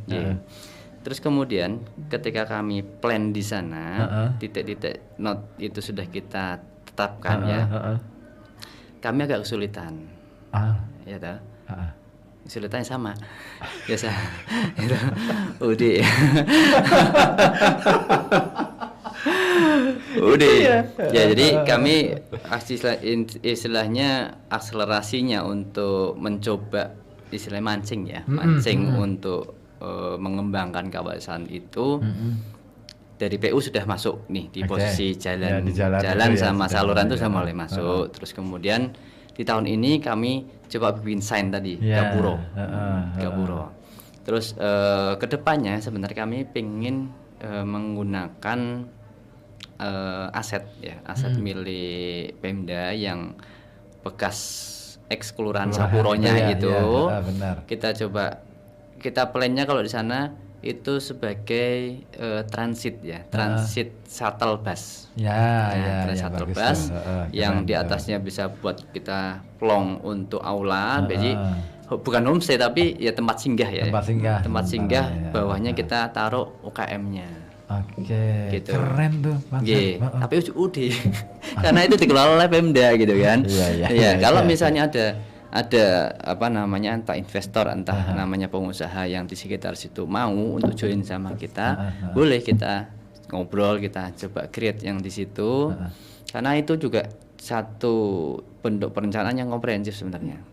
Terus kemudian ketika kami plan di sana, titik-titik note itu sudah kita tetapkan ya. Kami agak kesulitan, ya toh. Kesulitannya sama, biasa. Itu Udi. Ya jadi kami istilahnya akselerasinya untuk mencoba istilahnya mancing untuk mengembangkan kawasan itu. Dari PU sudah masuk nih di posisi jalan sama saluran itu sudah mulai masuk. Terus kemudian di tahun ini kami coba bikin sign tadi Gapuro. Terus kedepannya sebenarnya kami pengen menggunakan aset milik Pemda yang bekas eks-kelurahan Sapuronya gitu. Kita plannya kalau di sana itu sebagai transit shuttle bus. Shuttle bus yang di atasnya bisa buat kita plong untuk aula. Jadi bukan homestay tapi ya tempat singgah ya. Tempat singgah bawahnya kita taruh UKM-nya. Gitu. Keren tuh. Tapi UD karena itu dikelola oleh Pemda gitu kan. Kalau misalnya ada apa namanya entah investor entah namanya pengusaha yang di sekitar situ mau untuk join sama kita, boleh kita ngobrol, kita coba create yang di situ. Karena itu juga satu bentuk perencanaan yang komprehensif sebenarnya.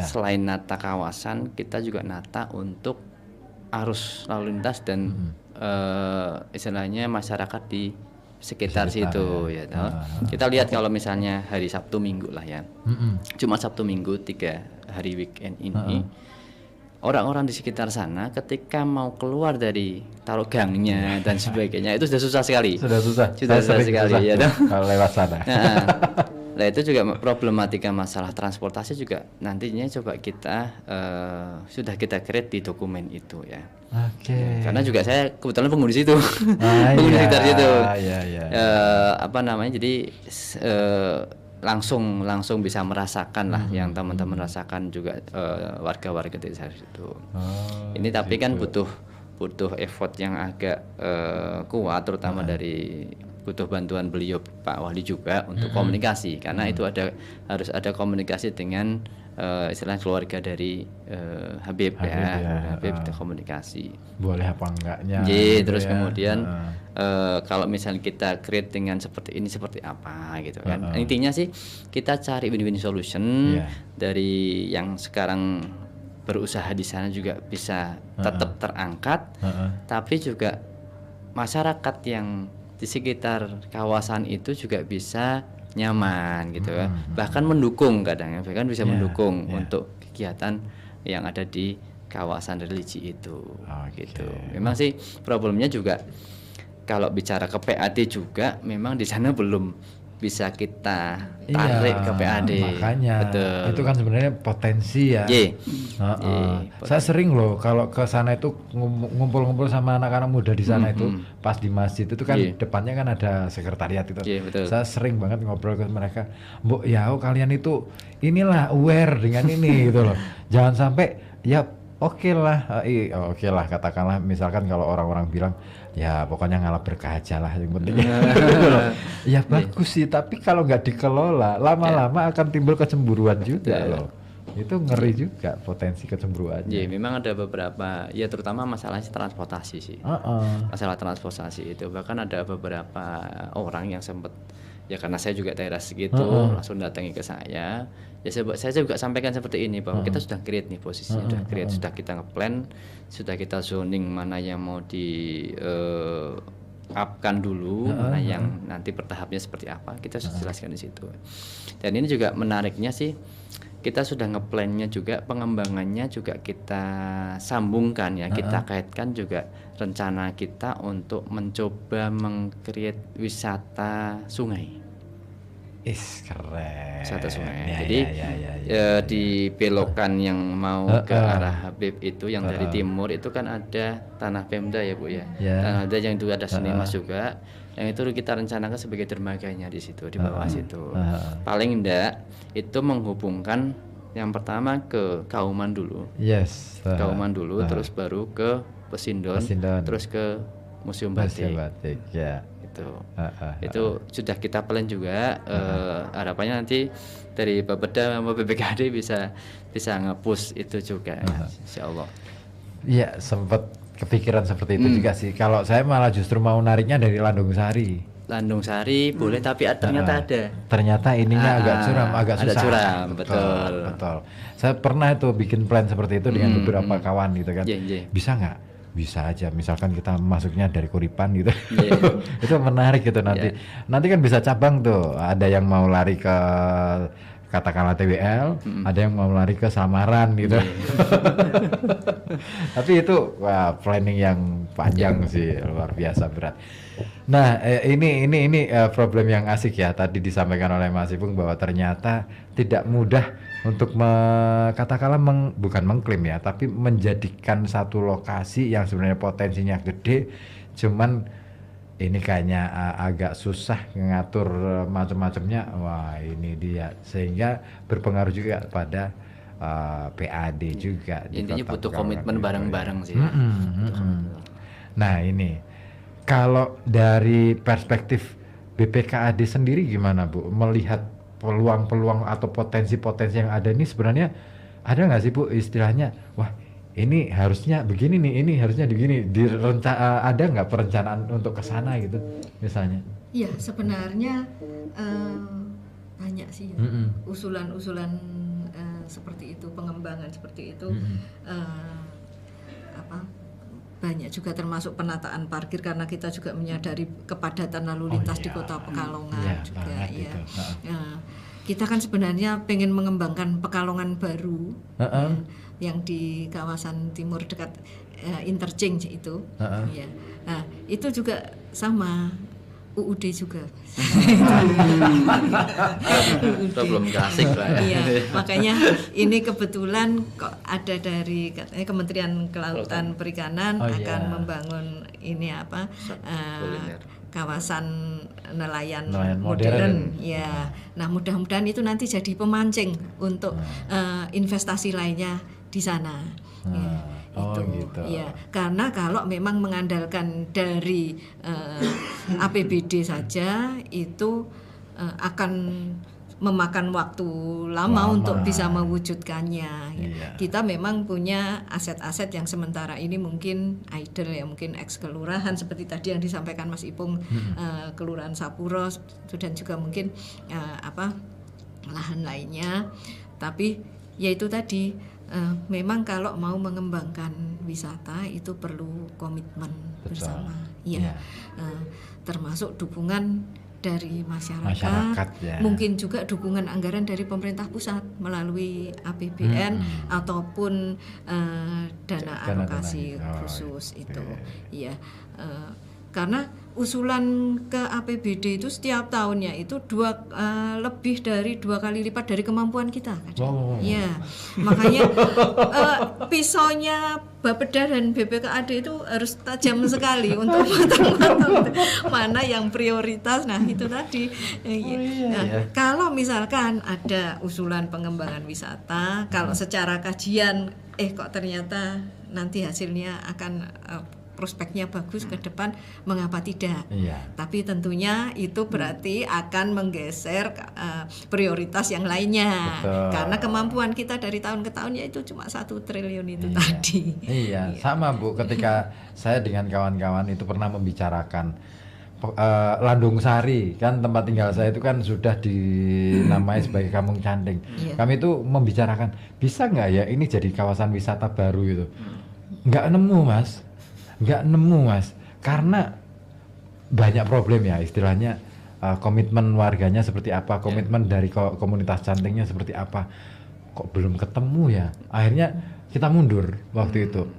Selain nata kawasan, kita juga nata untuk arus lalu lintas dan istilahnya masyarakat di sekitar situ ya toh. Kita lihat kalau misalnya hari Sabtu Minggu lah ya. Cuma Sabtu Minggu 3 hari weekend ini. Orang-orang di sekitar sana ketika mau keluar dari taruh gangnya dan sebagainya itu sudah susah sekali. Sudah susah sekali ya toh. Kalau lewat sana. Nah itu juga problematika masalah transportasi juga nantinya coba kita sudah kita create di dokumen itu ya. Karena juga saya kebetulan penghuni situ, penghuni sekitar situ. Apa namanya? Jadi langsung bisa merasakan lah yang teman-teman rasakan juga warga-warga di situ. Ini tapi kan butuh effort yang agak kuat, terutama dari butuh bantuan beliau Pak Wali juga untuk komunikasi, karena itu harus ada komunikasi dengan istilah keluarga dari Habib itu komunikasi. Boleh apa enggaknya. Terus kemudian kalau misalnya kita create dengan seperti ini seperti apa gitu kan. Intinya sih kita cari win-win solution dari yang sekarang berusaha di sana juga bisa tetap terangkat, tapi juga masyarakat yang di sekitar kawasan itu juga bisa nyaman gitu ya, bahkan mendukung kadang, bahkan bisa mendukung untuk kegiatan yang ada di kawasan religi itu, gitu. Memang sih problemnya juga kalau bicara ke PAD juga, memang di sana belum bisa kita tarik ke PAD. Makanya betul. Itu kan sebenarnya potensi ya. Saya sering loh kalau ke sana itu ngumpul-ngumpul sama anak-anak muda di sana itu, pas di masjid itu kan depannya kan ada sekretariat itu. Betul. Saya sering banget ngobrol ke mereka, "Mbok ya kalian itu inilah aware dengan ini gitu loh. Jangan sampai ya oke lah katakanlah misalkan kalau orang-orang bilang ya pokoknya ngalah berkah aja lah yang penting ya bagus sih, tapi kalau nggak dikelola lama-lama akan timbul kecemburuan juga loh. Itu ngeri juga potensi kecemburuannya. Iya, memang ada beberapa, ya terutama masalah transportasi sih. Masalah transportasi itu bahkan ada beberapa orang yang sempat, ya karena saya juga daerah segitu, langsung datangi ke saya. Ya saya juga sampaikan seperti ini bahwa kita sudah create nih posisinya, sudah create, sudah kita ngeplan, sudah kita zoning mana yang mau di upkan dulu, mana yang nanti bertahapnya seperti apa, kita sudah jelaskan di situ. Dan ini juga menariknya sih, kita sudah ngeplannya juga, pengembangannya juga kita sambungkan ya, kita kaitkan juga rencana kita untuk mencoba meng-create wisata sungai. Keren. Wisata sungai. Jadi di belokan yang mau ke arah Habib itu yang dari timur itu kan ada tanah Pemda ya Bu ya. Dan ada yang itu ada Senimas juga. Yang itu kita rencanakan sebagai dermaganya di situ, di bawah situ. Paling enggak itu menghubungkan yang pertama ke Kauman dulu. Kauman dulu, terus baru ke Pesindon, terus ke Museum Batik. Itu sudah kita plan juga. Harapannya nanti dari Bapeda sama BPKD bisa nge-push itu juga, insya Allah. Iya, sempat kepikiran seperti itu juga sih. Kalau saya malah justru mau nariknya dari Landung Sari. Landung Sari boleh, tapi ternyata ada. Ternyata ininya agak curam, agak susah. Ada curam, betul. Saya pernah itu bikin plan seperti itu dengan beberapa kawan gitu kan. Bisa nggak? Bisa aja, misalkan kita masuknya dari Kuripan gitu. Itu menarik gitu nanti. Nanti kan bisa cabang tuh. Ada yang mau lari ke katakanlah TWL, ada yang mau lari ke Samaran gitu. Tapi itu planning yang panjang sih, luar biasa berat. Nah, ini problem yang asik ya, tadi disampaikan oleh Mas Ipung bahwa ternyata tidak mudah untuk katakanlah bukan mengklaim ya, tapi menjadikan satu lokasi yang sebenarnya potensinya gede, cuman ini kayaknya agak susah ngatur macam-macamnya. Wah, ini dia, sehingga berpengaruh juga pada PAD juga. Intinya butuh komitmen bareng-bareng sih. Nah, ini kalau dari perspektif BPKAD sendiri gimana Bu, melihat peluang-peluang atau potensi-potensi yang ada ini, sebenarnya ada nggak sih Bu istilahnya, wah ini harusnya begini nih, ini harusnya begini, ada nggak perencanaan untuk ke sana gitu misalnya? Iya, sebenarnya banyak sih ya. Usulan-usulan seperti itu, pengembangan seperti itu. Banyak juga termasuk penataan parkir, karena kita juga menyadari kepadatan lalu lintas di Kota Pekalongan juga ya. Kita kan sebenarnya pengen mengembangkan Pekalongan baru yang di kawasan timur dekat interchange itu. Ya. Nah, itu juga sama. UUD juga. Belum klasik lah ya. Iya, makanya ini kebetulan kok ada dari katanya Kementerian Kelautan Perikanan akan membangun ini kawasan nelayan modern. Ya. Nah, mudah-mudahan itu nanti jadi pemancing untuk investasi lainnya di sana. Gitu. Ya, karena kalau memang mengandalkan dari APBD saja itu akan memakan waktu lama untuk bisa mewujudkannya. Ya. Kita memang punya aset-aset yang sementara ini mungkin idle ya, mungkin ex kelurahan seperti tadi yang disampaikan Mas Ipung, Kelurahan Sapuro, dan juga mungkin lahan lainnya. Tapi yaitu tadi memang kalau mau mengembangkan wisata itu perlu komitmen bersama, ya, termasuk dukungan dari masyarakat ya. Mungkin juga dukungan anggaran dari pemerintah pusat melalui APBN ataupun dana alokasi khusus itu, ya. Karena usulan ke APBD itu setiap tahunnya itu lebih dari 2 kali lipat dari kemampuan kita. Ya, makanya pisaunya Bapeda dan BPKAD itu harus tajam sekali untuk matang-matang mana yang prioritas. Nah itu tadi. Kalau misalkan ada usulan pengembangan wisata, kalau secara kajian kok ternyata nanti hasilnya akan prospeknya bagus ke depan, mengapa tidak? Tapi tentunya itu berarti akan menggeser prioritas yang lainnya. Karena kemampuan kita dari tahun ke tahun yaitu cuma 1 triliun itu tadi. Sama Bu, ketika saya dengan kawan-kawan itu pernah membicarakan Landung Sari, kan tempat tinggal saya itu kan sudah dinamai sebagai Kampung Canting. Kami itu membicarakan, bisa nggak ya ini jadi kawasan wisata baru itu? Nggak nemu Mas, karena banyak problem ya istilahnya, komitmen warganya seperti apa, komitmen dari komunitas Cantingnya seperti apa, kok belum ketemu ya. Akhirnya kita mundur waktu itu.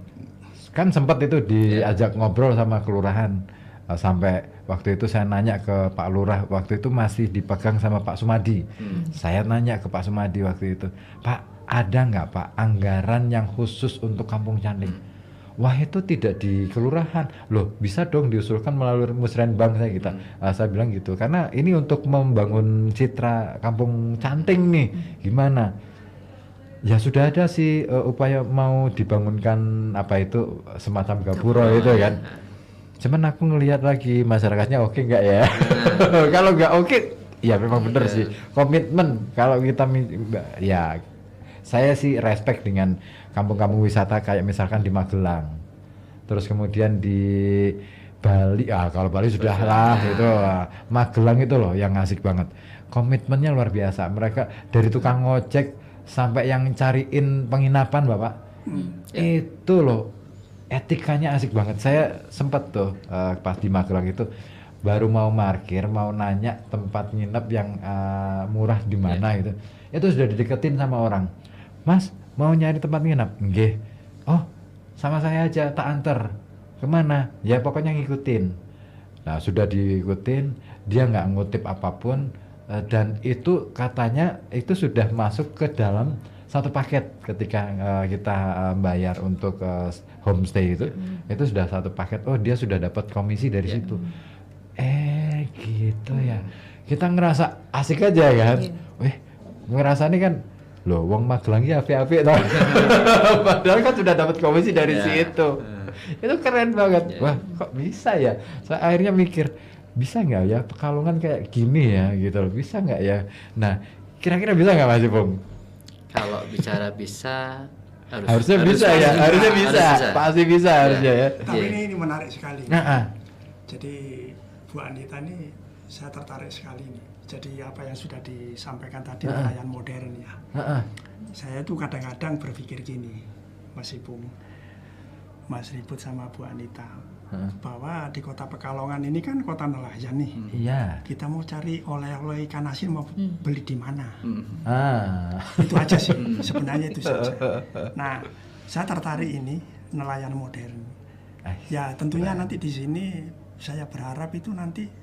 Kan sempat itu diajak ngobrol sama kelurahan, sampai waktu itu saya nanya ke Pak Lurah, waktu itu masih dipegang sama Pak Sumadi. Saya nanya ke Pak Sumadi waktu itu, Pak, ada nggak Pak anggaran yang khusus untuk Kampung Canting? Wah, itu tidak di kelurahan. Loh, bisa dong diusulkan melalui Musrenbang saya bilang gitu. Karena ini untuk membangun citra Kampung Canting nih. Gimana? Ya sudah ada sih upaya mau dibangunkan semacam gapura itu kan. Cuman aku ngelihat lagi masyarakatnya oke nggak ya? Kalau nggak oke, ya memang benar sih. Komitmen kalau kita ya saya sih respect dengan kampung-kampung wisata kayak misalkan di Magelang, terus kemudian di Bali, kalau Bali sudah lah itu, Magelang itu loh yang asik banget, komitmennya luar biasa. Mereka dari tukang ngojek sampai yang cariin penginapan Bapak, itu loh etikanya asik banget. Saya sempat tuh pas di Magelang itu baru mau parkir, mau nanya tempat nginep yang murah di mana itu sudah dideketin sama orang. Mas, mau nyari tempat nginep? Nggih. Oh, sama saya aja, tak anter. Kemana? Ya pokoknya ngikutin. Nah, sudah diikutin, dia nggak ngutip apapun, dan itu katanya itu sudah masuk ke dalam satu paket ketika kita bayar untuk homestay itu sudah satu paket. Oh, dia sudah dapat komisi dari situ. Gitu ya. Kita ngerasa asik aja kan. Ngerasa nih kan, loh, wong Magelang ya apik-apik toh. Padahal kan sudah dapat komisi dari situ. Itu keren banget. Wah, kok bisa ya? Saya akhirnya mikir, bisa nggak ya Pekalongan kayak gini ya gitu loh. Bisa nggak ya? Nah, kira-kira bisa nggak Mas Ipung? Kalau bicara bisa, harusnya bisa. Pasti bisa harusnya ya. Tapi ini menarik sekali. Jadi Bu Anita ini saya tertarik sekali nih. Jadi apa yang sudah disampaikan tadi nelayan modern ya. Saya tuh kadang-kadang berpikir gini, Mas Ipung, Mas Ribut sama Bu Anita, bahwa di kota Pekalongan ini kan kota nelayan nih. Kita mau cari oleh-oleh ikan asin mau beli di mana? Itu aja sih, sebenarnya itu saja. Nah, saya tertarik ini nelayan modern. Ya tentunya nanti di sini saya berharap itu nanti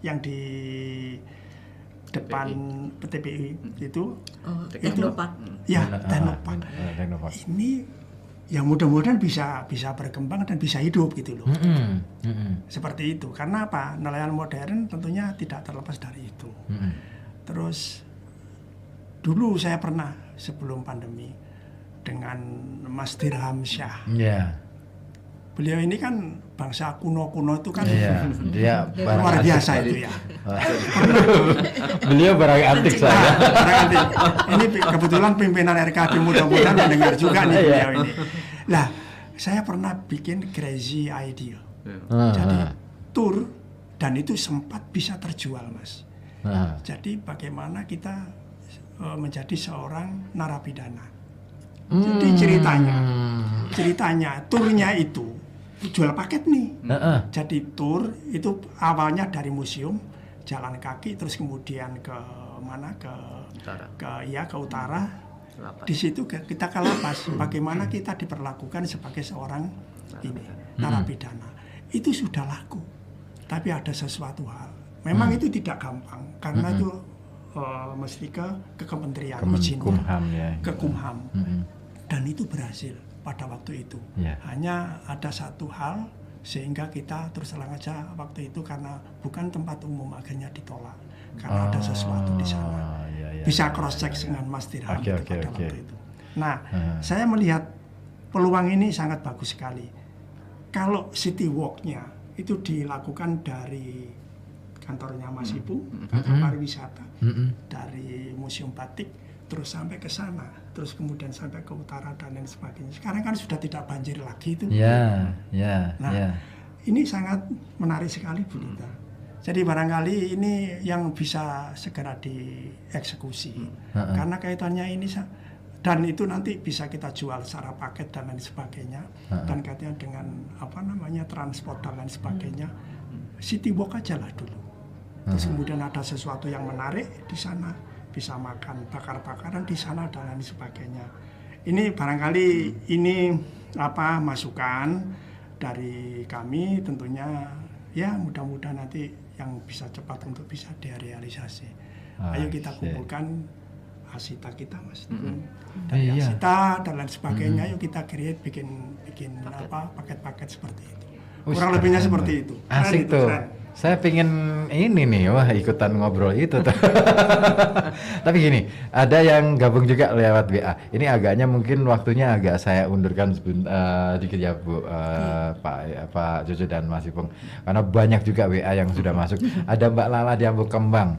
yang di depan PTPI itu Teknopark. Teknopark. Ini yang mudah-mudahan bisa berkembang dan bisa hidup gitu loh. Seperti itu. Karena apa? Nelayan modern tentunya tidak terlepas dari itu. Terus dulu saya pernah sebelum pandemi dengan Mas Dirham Syah. Beliau ini kan bangsa kuno-kuno itu kan dia luar biasa itu ya. Beliau barang antik saya. Barang antik. Ini kebetulan pimpinan RKB mudah-mudahan mendengar juga nih beliau ini. Lah, saya pernah bikin crazy idea. Jadi tour dan itu sempat bisa terjual, Mas. Jadi bagaimana kita menjadi seorang narapidana. Jadi ceritanya turnya itu jual paket nih. Jadi tur itu awalnya dari museum, jalan kaki, terus kemudian ke mana, ke utara. Di situ kita ke lapas. Bagaimana kita diperlakukan sebagai seorang narapidana. Itu sudah laku. Tapi ada sesuatu hal. Memang itu tidak gampang karena itu mesti ke kementerian izinnya, ke Kumham. Dan itu berhasil pada waktu itu. Hanya ada satu hal sehingga kita terus terang aja waktu itu karena bukan tempat umum akhirnya ditolak karena ada sesuatu di sana. Bisa cross check dengan Mas Dirham pada waktu itu. Nah, saya melihat peluang ini sangat bagus sekali. Kalau city walk-nya itu dilakukan dari kantornya Mas Ibu, kantor pariwisata, dari Museum Batik, terus sampai ke sana, terus kemudian sampai ke utara dan lain sebagainya. Sekarang kan sudah tidak banjir lagi itu. Ini sangat menarik sekali, Bu Lita. Jadi barangkali ini yang bisa segera dieksekusi, karena kaitannya ini dan itu nanti bisa kita jual secara paket dan lain sebagainya, dan kaitannya dengan transport dan lain sebagainya. City walk aja lah dulu. Terus kemudian ada sesuatu yang menarik di sana, bisa makan bakar-bakaran di sana dan lain sebagainya. Ini barangkali ini masukan dari kami, tentunya ya mudah-mudahan nanti yang bisa cepat untuk bisa direalisasi. Ayo kita kumpulkan asita kita, Mas. Dari asita dan lain sebagainya, yuk kita create bikin paket-paket seperti itu. Kurang lebihnya seperti itu. Asik tuh. Saya pingin ini nih, ikutan ngobrol itu. Tapi gini, ada yang gabung juga lewat WA. Ini agaknya mungkin waktunya agak saya undurkan sedikit ya Bu, Pak Jojo dan Mas Ipung. Karena banyak juga WA yang sudah masuk. Ada Mbak Lala di Ambuk Kembang.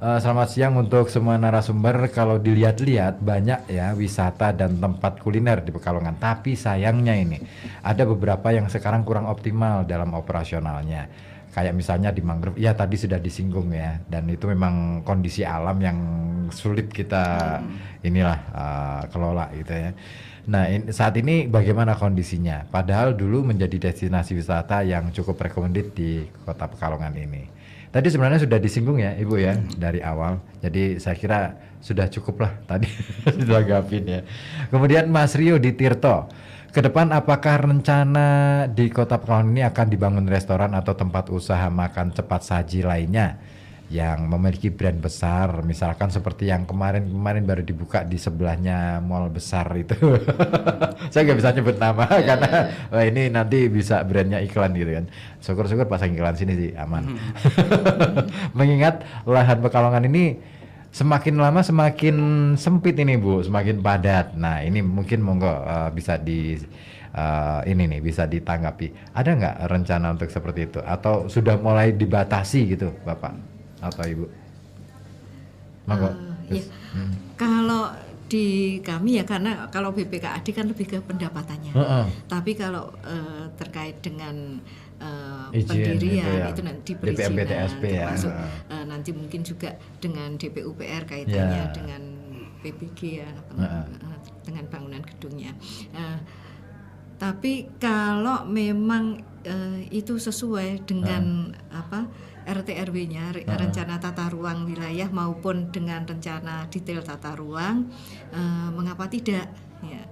Selamat siang untuk semua narasumber. Kalau dilihat-lihat banyak ya wisata dan tempat kuliner di Pekalongan. Tapi sayangnya ini ada beberapa yang sekarang kurang optimal dalam operasionalnya. Kayak misalnya di mangrove, ya tadi sudah disinggung ya. Dan itu memang kondisi alam yang sulit kita kelola gitu ya. Nah saat ini bagaimana kondisinya? Padahal dulu menjadi destinasi wisata yang cukup recommended di Kota Pekalongan ini. Tadi sebenarnya sudah disinggung ya Ibu ya dari awal. Jadi saya kira sudah cukup lah tadi ditanggapin ya. Kemudian Mas Rio di Tirto. Ke depan apakah rencana di Kota Pekalongan ini akan dibangun restoran atau tempat usaha makan cepat saji lainnya yang memiliki brand besar, misalkan seperti yang kemarin baru dibuka di sebelahnya mall besar itu. Saya nggak bisa nyebut nama karena ini nanti bisa brandnya iklan gitu kan. Syukur-syukur pasang iklan sini sih aman. Mengingat lahan Pekalongan ini semakin lama semakin sempit ini Bu, semakin padat. Nah ini mungkin monggo bisa bisa ditanggapi. Ada nggak rencana untuk seperti itu? Atau sudah mulai dibatasi gitu Bapak atau Ibu? Monggo. Kalau di kami ya, karena kalau BPKAD kan lebih ke pendapatannya. Tapi kalau terkait dengan pendirian itu nanti diberi DPMPTSP ya. termasuk nanti mungkin juga dengan DPUPR kaitannya dengan PBG ya, dengan bangunan gedungnya. Tapi kalau memang itu sesuai dengan RT/RW-nya, rencana tata ruang wilayah maupun dengan rencana detail tata ruang, mengapa tidak? Ya.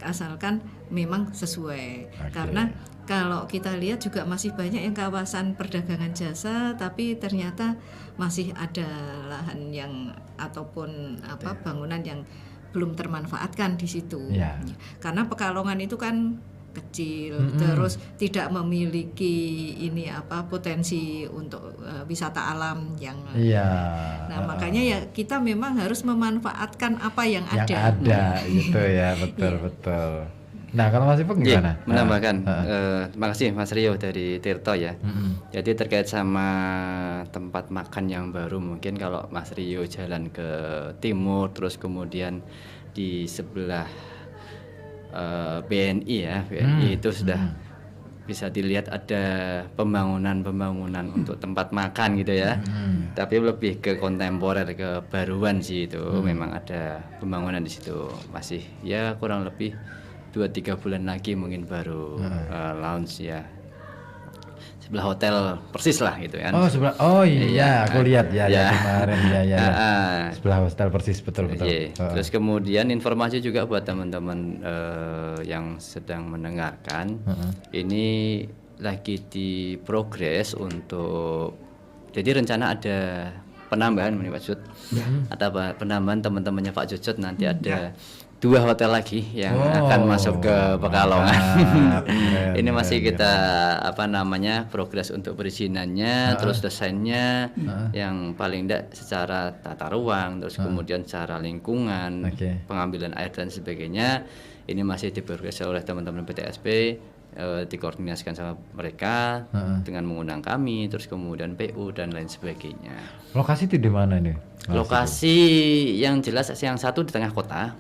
Asalkan memang sesuai. Karena kalau kita lihat juga masih banyak yang kawasan perdagangan jasa, tapi ternyata masih ada lahan yang ataupun bangunan yang belum termanfaatkan di situ. Karena Pekalongan itu kan kecil, terus tidak memiliki potensi untuk wisata alam yang. Nah makanya ya kita memang harus memanfaatkan apa yang ada. Gitu ya, betul. Nah kalau Mas Ipung gimana? Menambahkan, terima kasih Mas Rio dari Tirto ya. Jadi terkait sama tempat makan yang baru, mungkin kalau Mas Rio jalan ke timur, terus kemudian di sebelah BNI ya, BNI itu sudah bisa dilihat ada pembangunan untuk tempat makan gitu ya. Tapi lebih ke kontemporer, ke baruan sih itu. Memang ada pembangunan di situ. Masih ya kurang lebih 2-3 bulan lagi mungkin baru launch ya. Sebelah hotel persis lah gitu kan. Oh sebelah, oh iya, aku lihat ya kemarin ya. Sebelah hotel persis, betul. Terus kemudian informasi juga buat teman-teman yang sedang mendengarkan, ini lagi di progres untuk, jadi rencana ada penambahan Pak Jut, ada penambahan teman-temannya Pak Jut nanti ada 2 hotel lagi yang akan masuk ke Pekalongan. Ini masih kita progres untuk perizinannya, terus desainnya yang paling tidak secara tata ruang, terus kemudian secara lingkungan, pengambilan air dan sebagainya. Ini masih diprogres oleh teman-teman PTSP, dikoordinasikan sama mereka dengan mengundang kami, terus kemudian PU dan lain sebagainya. Lokasi itu di mana nih? Lokasi yang jelas yang satu di tengah kota,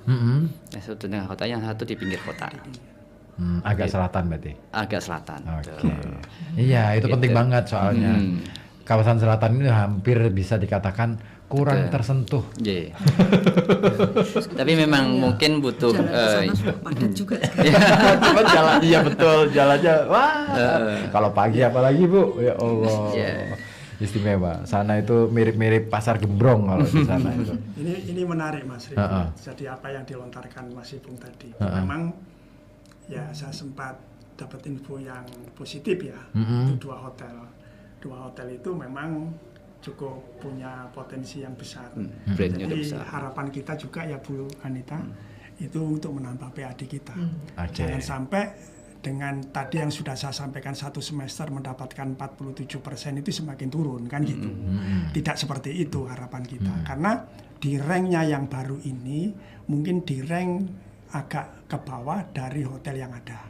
yang satu di tengah kota, yang satu di pinggir kota. Agak selatan berarti? Agak selatan. Iya, itu penting banget soalnya. Kawasan selatan ini hampir bisa dikatakan kurang tersentuh. Tapi memang mungkin butuh padat juga. Cuman jalan, iya betul, jalannya kalau pagi apalagi Bu, ya Allah. Istimewa. Sana itu mirip-mirip pasar Gembrong kalau di sana itu. Ini menarik Mas Riko. Jadi apa yang dilontarkan Mas Ipung tadi. Memang ya saya sempat dapat info yang positif ya. Itu 2 hotel. 2 hotel itu memang cukup punya potensi yang besar. Jadi harapan kita juga ya Bu Anita itu untuk menambah PAD kita. Jangan sampai dengan tadi yang sudah saya sampaikan 1 semester mendapatkan 47% itu semakin turun kan gitu. Tidak seperti itu harapan kita. Karena di ranknya yang baru ini mungkin di rank agak ke bawah dari hotel yang ada.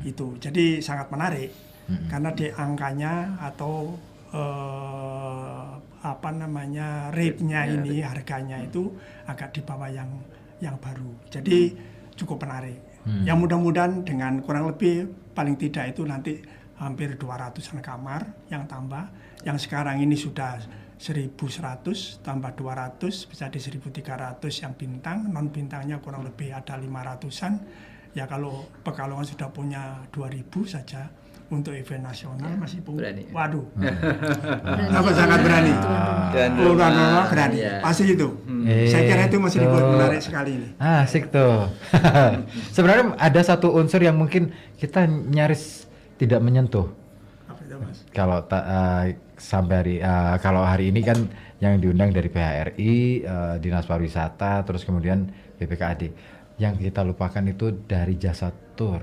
Itu jadi sangat menarik karena di angkanya atau rate-nya ini harganya itu agak di bawah yang baru. Jadi cukup menarik. Yang mudah-mudahan dengan kurang lebih paling tidak itu nanti hampir 200-an kamar yang tambah. Yang sekarang ini sudah 1.100 tambah 200 bisa di 1.300 yang bintang, non bintangnya kurang lebih ada 500-an. Ya kalau Pekalongan sudah punya 2.000 saja untuk event nasional masih berani. Waduh. Sangat berani. Berani. Pasti itu. Saya kira itu masih dibuat menarik sekali ini. Asik tuh. Sebenarnya ada satu unsur yang mungkin kita nyaris tidak menyentuh. Apa itu Mas? Kalau sampai hari ini kan yang diundang dari PHRI, Dinas Pariwisata, terus kemudian BPKAD. Yang kita lupakan itu dari jasa tour.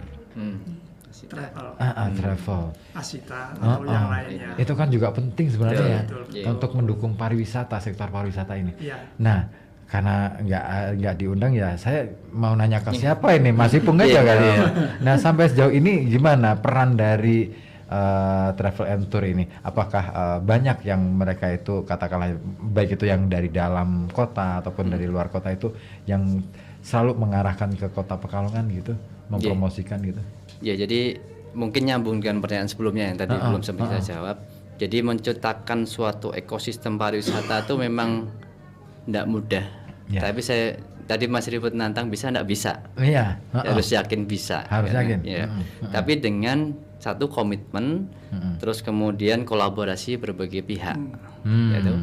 Travel. Asita atau yang lainnya. Itu kan juga penting sebenarnya untuk mendukung pariwisata, sektor pariwisata ini. Nah, karena nggak diundang ya, saya mau nanya ke siapa ini, Mas Ipung aja kali ya. Nah, sampai sejauh ini gimana peran dari travel and tour ini? Apakah banyak yang mereka itu katakanlah baik itu yang dari dalam kota ataupun dari luar kota itu yang selalu mengarahkan ke kota Pekalongan gitu, mempromosikan gitu? Ya, jadi mungkin nyambung dengan pertanyaan sebelumnya yang tadi belum sempat saya jawab. Jadi menciptakan suatu ekosistem pariwisata itu memang tidak mudah. Tapi saya tadi Mas Ribut nantang bisa tidak bisa. Harus yakin bisa. Harus yakin. Tapi dengan satu komitmen, terus kemudian kolaborasi berbagai pihak. Yaitu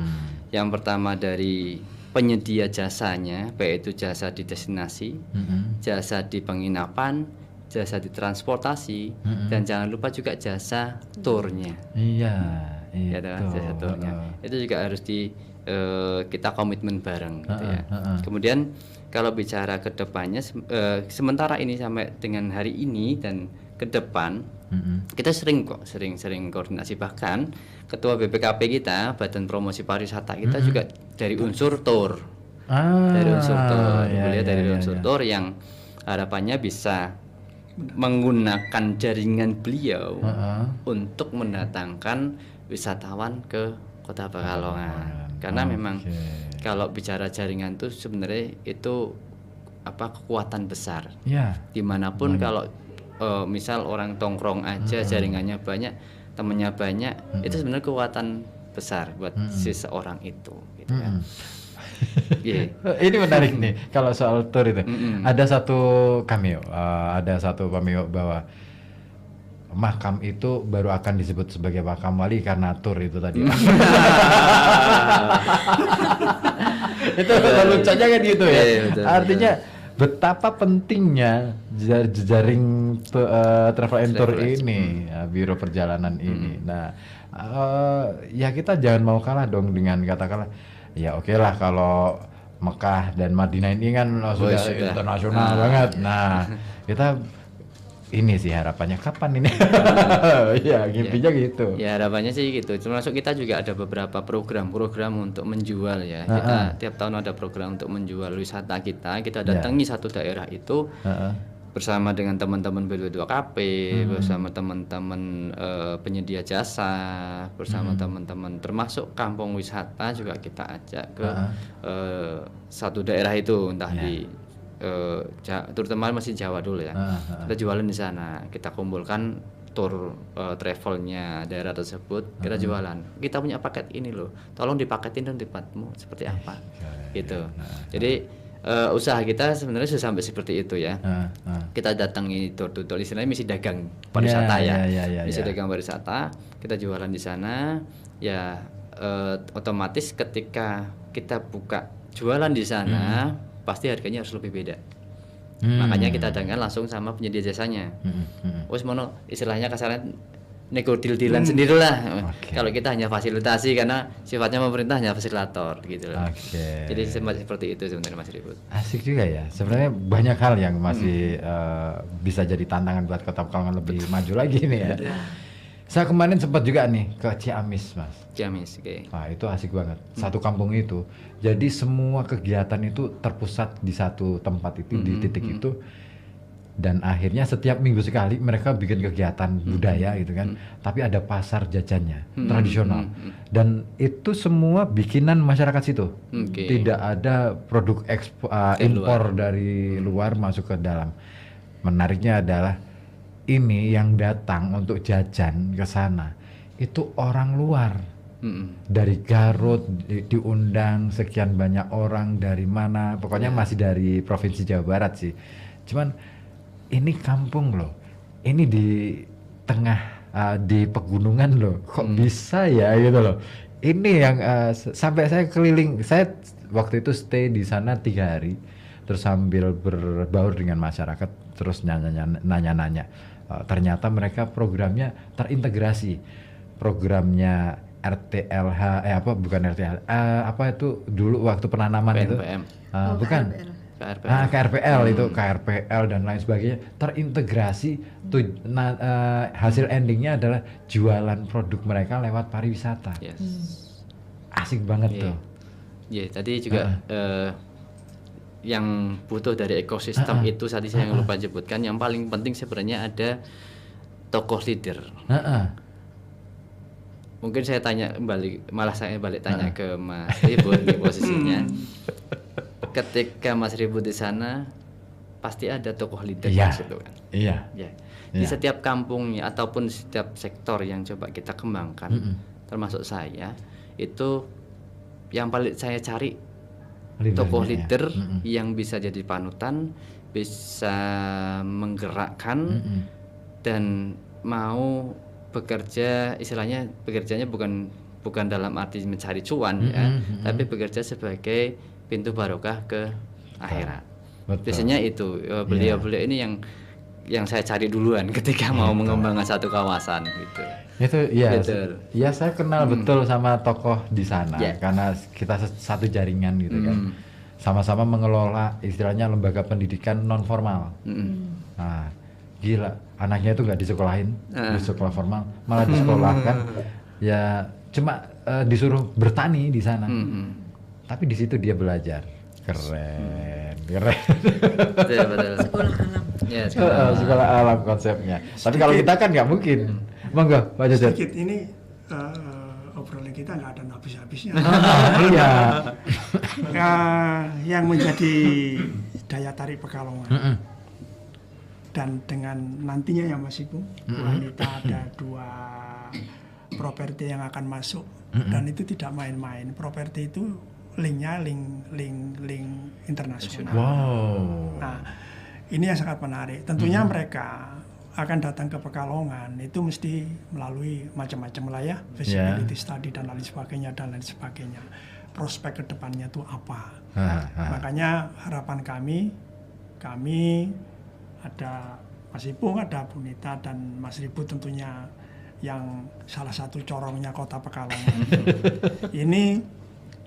yang pertama dari penyedia jasanya, baik itu jasa di destinasi, jasa di penginapan, jasa di transportasi, dan jangan lupa juga jasa tournya. Jasa tournya. Itu juga harus kita komitmen bareng gitu ya. Kemudian kalau bicara ke depannya, sementara ini sampai dengan hari ini dan ke depan, kita sering koordinasi, bahkan ketua BPKP kita, Badan Promosi Pariwisata kita juga dari unsur tour. Dari unsur tour, dari unsur tour yang harapannya bisa menggunakan jaringan beliau untuk mendatangkan wisatawan ke Kota Pekalongan. Karena memang kalau bicara jaringan itu sebenarnya itu kekuatan besar. Dimanapun kalau misal orang tongkrong aja jaringannya banyak, temennya banyak, itu sebenarnya kekuatan besar buat seseorang itu gitu kan. Yeah. Ini menarik nih kalau soal tour itu. Ada satu cameo bahwa makam itu baru akan disebut sebagai makam wali karena tour itu tadi. Itu lucunya kan gitu ya. Betul, Artinya betapa pentingnya jaring travel and tour ini, biro perjalanan ini. Nah, ya kita jangan mau kalah dong dengan katakanlah ya oke lah kalau Mekah dan Madinah ini kan sudah internasional banget. Nah, kita ini sih harapannya kapan ini? Ya, intinya gitu. Ya harapannya sih gitu. Termasuk kita juga ada beberapa program untuk menjual ya. Kita tiap tahun ada program untuk menjual wisata kita. Kita datangi satu daerah itu bersama dengan teman-teman B22KP, bersama teman-teman penyedia jasa, bersama teman-teman termasuk kampung wisata juga kita ajak ke satu daerah itu, entah di terutama masih Jawa dulu ya. Kita jualan di sana, kita kumpulkan tour travelnya daerah tersebut, kita jualan. Kita punya paket ini loh, tolong dipaketin dong tempatmu seperti apa, gitu. Jadi usaha kita sebenarnya sudah sampai seperti itu ya. Kita datangi door to door, istilahnya misi dagang pariwisata misi dagang pariwisata, kita jualan di sana. Ya otomatis ketika kita buka jualan di sana pasti harganya harus lebih beda. Makanya kita datangkan langsung sama penyedia jasanya. Wes mono istilahnya kasarnya nego deal-dealan sendirilah. Kalau kita hanya fasilitasi karena sifatnya pemerintah hanya fasilitator gitu loh. Jadi seperti itu sebenarnya Mas Ribut. Asik juga ya. Sebenarnya banyak hal yang masih bisa jadi tantangan buat Kota Pekalongan lebih maju lagi nih ya. Saya kemarin sempat juga nih ke Ciamis, Mas. Ciamis, oke. Wah, itu asik banget. Satu kampung itu. Jadi semua kegiatan itu terpusat di satu tempat itu, di titik itu. Dan akhirnya setiap minggu sekali mereka bikin kegiatan budaya gitu kan. Tapi ada pasar jajannya, tradisional. Dan itu semua bikinan masyarakat situ. Tidak ada produk impor dari luar masuk ke dalam. Menariknya adalah ini yang datang untuk jajan ke sana itu orang luar. Dari Garut diundang sekian banyak orang, dari mana pokoknya masih dari provinsi Jawa Barat sih. Cuman ini kampung loh, ini di tengah di pegunungan loh, kok bisa ya gitu loh. Ini yang sampai saya keliling, saya waktu itu stay di sana 3 hari terus sambil berbaur dengan masyarakat terus nanya-nanya. Ternyata mereka programnya terintegrasi, programnya RTLH apa itu dulu waktu penanaman itu bukan KRPL itu KRPL dan lain sebagainya terintegrasi hasil endingnya adalah jualan produk mereka lewat pariwisata. Asik banget tuh. Tadi juga yang butuh dari ekosistem itu tadi saya yang lupa sebutkan, yang paling penting sebenarnya ada tokoh leader. Mungkin saya tanya saya balik tanya ke Mas Ribut di posisinya. Ketika Mas Ribut di sana pasti ada tokoh leader di situ kan. Di setiap kampungnya ataupun setiap sektor yang coba kita kembangkan, termasuk saya, itu yang paling saya cari tokoh leader yang bisa jadi panutan, bisa menggerakkan dan mau bekerja, istilahnya bekerjanya bukan dalam arti mencari cuan tapi bekerja sebagai pintu barokah ke akhirat. Biasanya itu beliau-beliau ini yang saya cari duluan ketika mau mengembangkan satu kawasan gitu. Itu ya. Ya saya kenal betul sama tokoh di sana karena kita satu jaringan gitu kan. Sama-sama mengelola istilahnya lembaga pendidikan non formal. Nah, gila, anaknya itu nggak disekolahin, di sekolah formal, malah disekolahkan. Ya cuma disuruh bertani di sana. Tapi di situ dia belajar. Keren. Betul. Sekolah alam. Ya, sekolah alam konsepnya. Tapi kalau kita kan nggak mungkin. Monggo, Pak Jajat. Sedikit ini obrolan kita nggak ada habis-habisnya. Iya. Yang menjadi daya tarik Pekalongan. Dan dengan nantinya ya Mas Ibu, wanita ada 2 properti yang akan masuk, dan itu tidak main-main. Properti itu linknya link internasional. Wow. Nah, ini yang sangat menarik. Tentunya mereka akan datang ke Pekalongan itu mesti melalui macam-macam lah ya, feasibility study dan lain sebagainya. Prospek ke depannya itu apa? Makanya harapan kami ada Mas Ipung, ada Bu Nita dan Mas Ribut tentunya yang salah satu corongnya Kota Pekalongan. Ini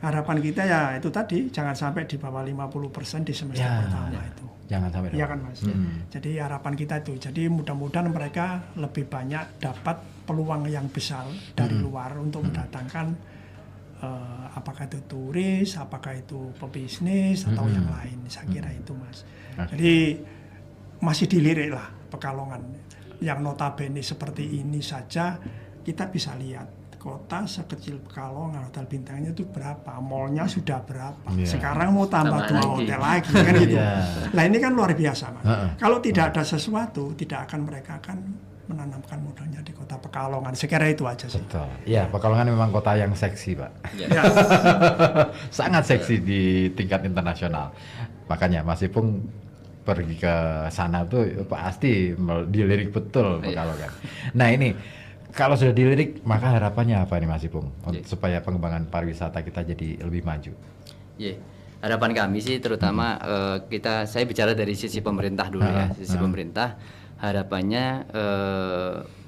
harapan kita ya itu tadi, jangan sampai di bawah 50% di semester pertama itu. Jangan sampai. Iya kan Mas. Jadi harapan kita itu. Jadi mudah-mudahan mereka lebih banyak dapat peluang yang besar dari luar untuk mendatangkan apakah itu turis, apakah itu pebisnis atau yang lain. Saya kira itu Mas. Jadi masih dilirik lah Pekalongan. Yang notabene seperti ini saja kita bisa lihat kota sekecil Pekalongan, hotel bintangnya itu berapa, mallnya sudah berapa. Sekarang mau tambah 2 hotel lagi kan gitu. Nah ini kan luar biasa Mas. Kalau tidak ada sesuatu, mereka akan menanamkan modalnya di kota Pekalongan. Sekira itu aja sih. Betul. Iya, Pekalongan memang kota yang seksi, Pak. Ya. Sangat seksi di tingkat internasional. Makanya Mas Ipung pergi ke sana tuh pasti dilirik betul Pekalongan. Nah ini kalau sudah dilirik, maka harapannya apa nih Mas Ipung supaya pengembangan pariwisata kita jadi lebih maju? Harapan kami sih terutama saya bicara dari sisi pemerintah dulu ya, sisi pemerintah. Harapannya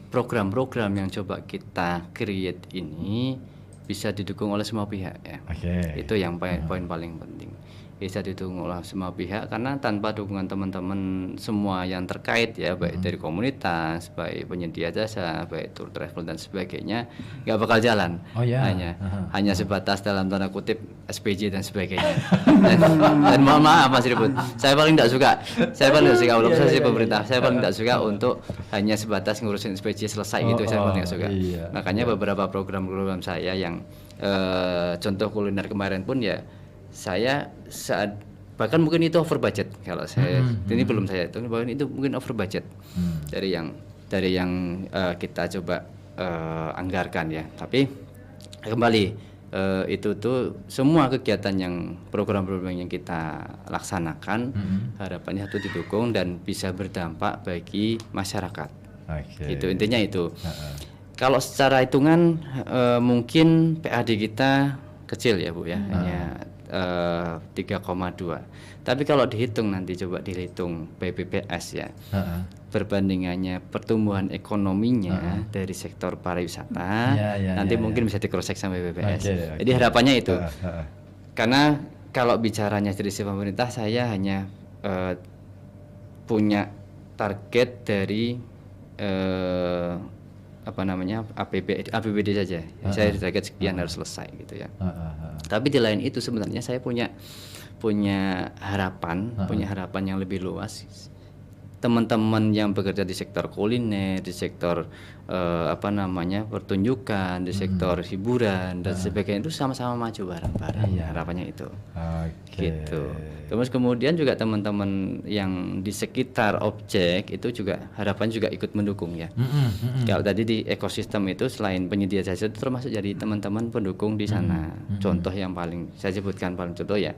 program-program yang coba kita create ini bisa didukung oleh semua pihak ya. Itu yang poin paling penting. Bisa didukung oleh semua pihak, karena tanpa dukungan teman-teman semua yang terkait ya, baik dari komunitas, baik penyedia jasa, baik tour travel dan sebagainya, nggak bakal jalan. Hanya sebatas dalam tanda kutip SPJ dan sebagainya. dan mohon maaf Mas Ribut, saya paling tidak suka walaupun saya pemerintah, saya paling tidak suka untuk hanya sebatas ngurusin SPJ selesai gitu. Saya paling tidak suka. Makanya beberapa program-program saya yang contoh kuliner kemarin pun ya, saya bahkan mungkin itu over budget kalau saya ini belum saya hitung, bahkan itu mungkin over budget dari yang kita coba anggarkan ya. Tapi kembali itu tuh semua kegiatan yang program-program yang kita laksanakan harapannya itu didukung dan bisa berdampak bagi masyarakat. Itu intinya itu. Kalau secara hitungan mungkin PAD kita kecil ya Bu ya, hanya 3,2. Tapi kalau dihitung nanti coba dihitung BPPS ya, perbandingannya pertumbuhan ekonominya dari sektor pariwisata nanti mungkin bisa di cross check sama BPPS. Jadi harapannya itu. Karena kalau bicaranya dari sisi pemerintah, saya hanya punya target dari APBD saja. Saya target sekian harus selesai gitu ya. Tapi di lain itu sebenarnya saya punya harapan yang lebih luas. Teman-teman yang bekerja di sektor kuliner, di sektor pertunjukan, di sektor hiburan dan sebagainya itu sama-sama maju bareng-bareng. Harapannya itu. Gitu. Terus kemudian juga teman-teman yang di sekitar objek itu juga harapan juga ikut mendukung ya. Kalau tadi di ekosistem itu selain penyedia jasa itu termasuk jadi teman-teman pendukung di sana. Contoh yang paling saya sebutkan paling contoh ya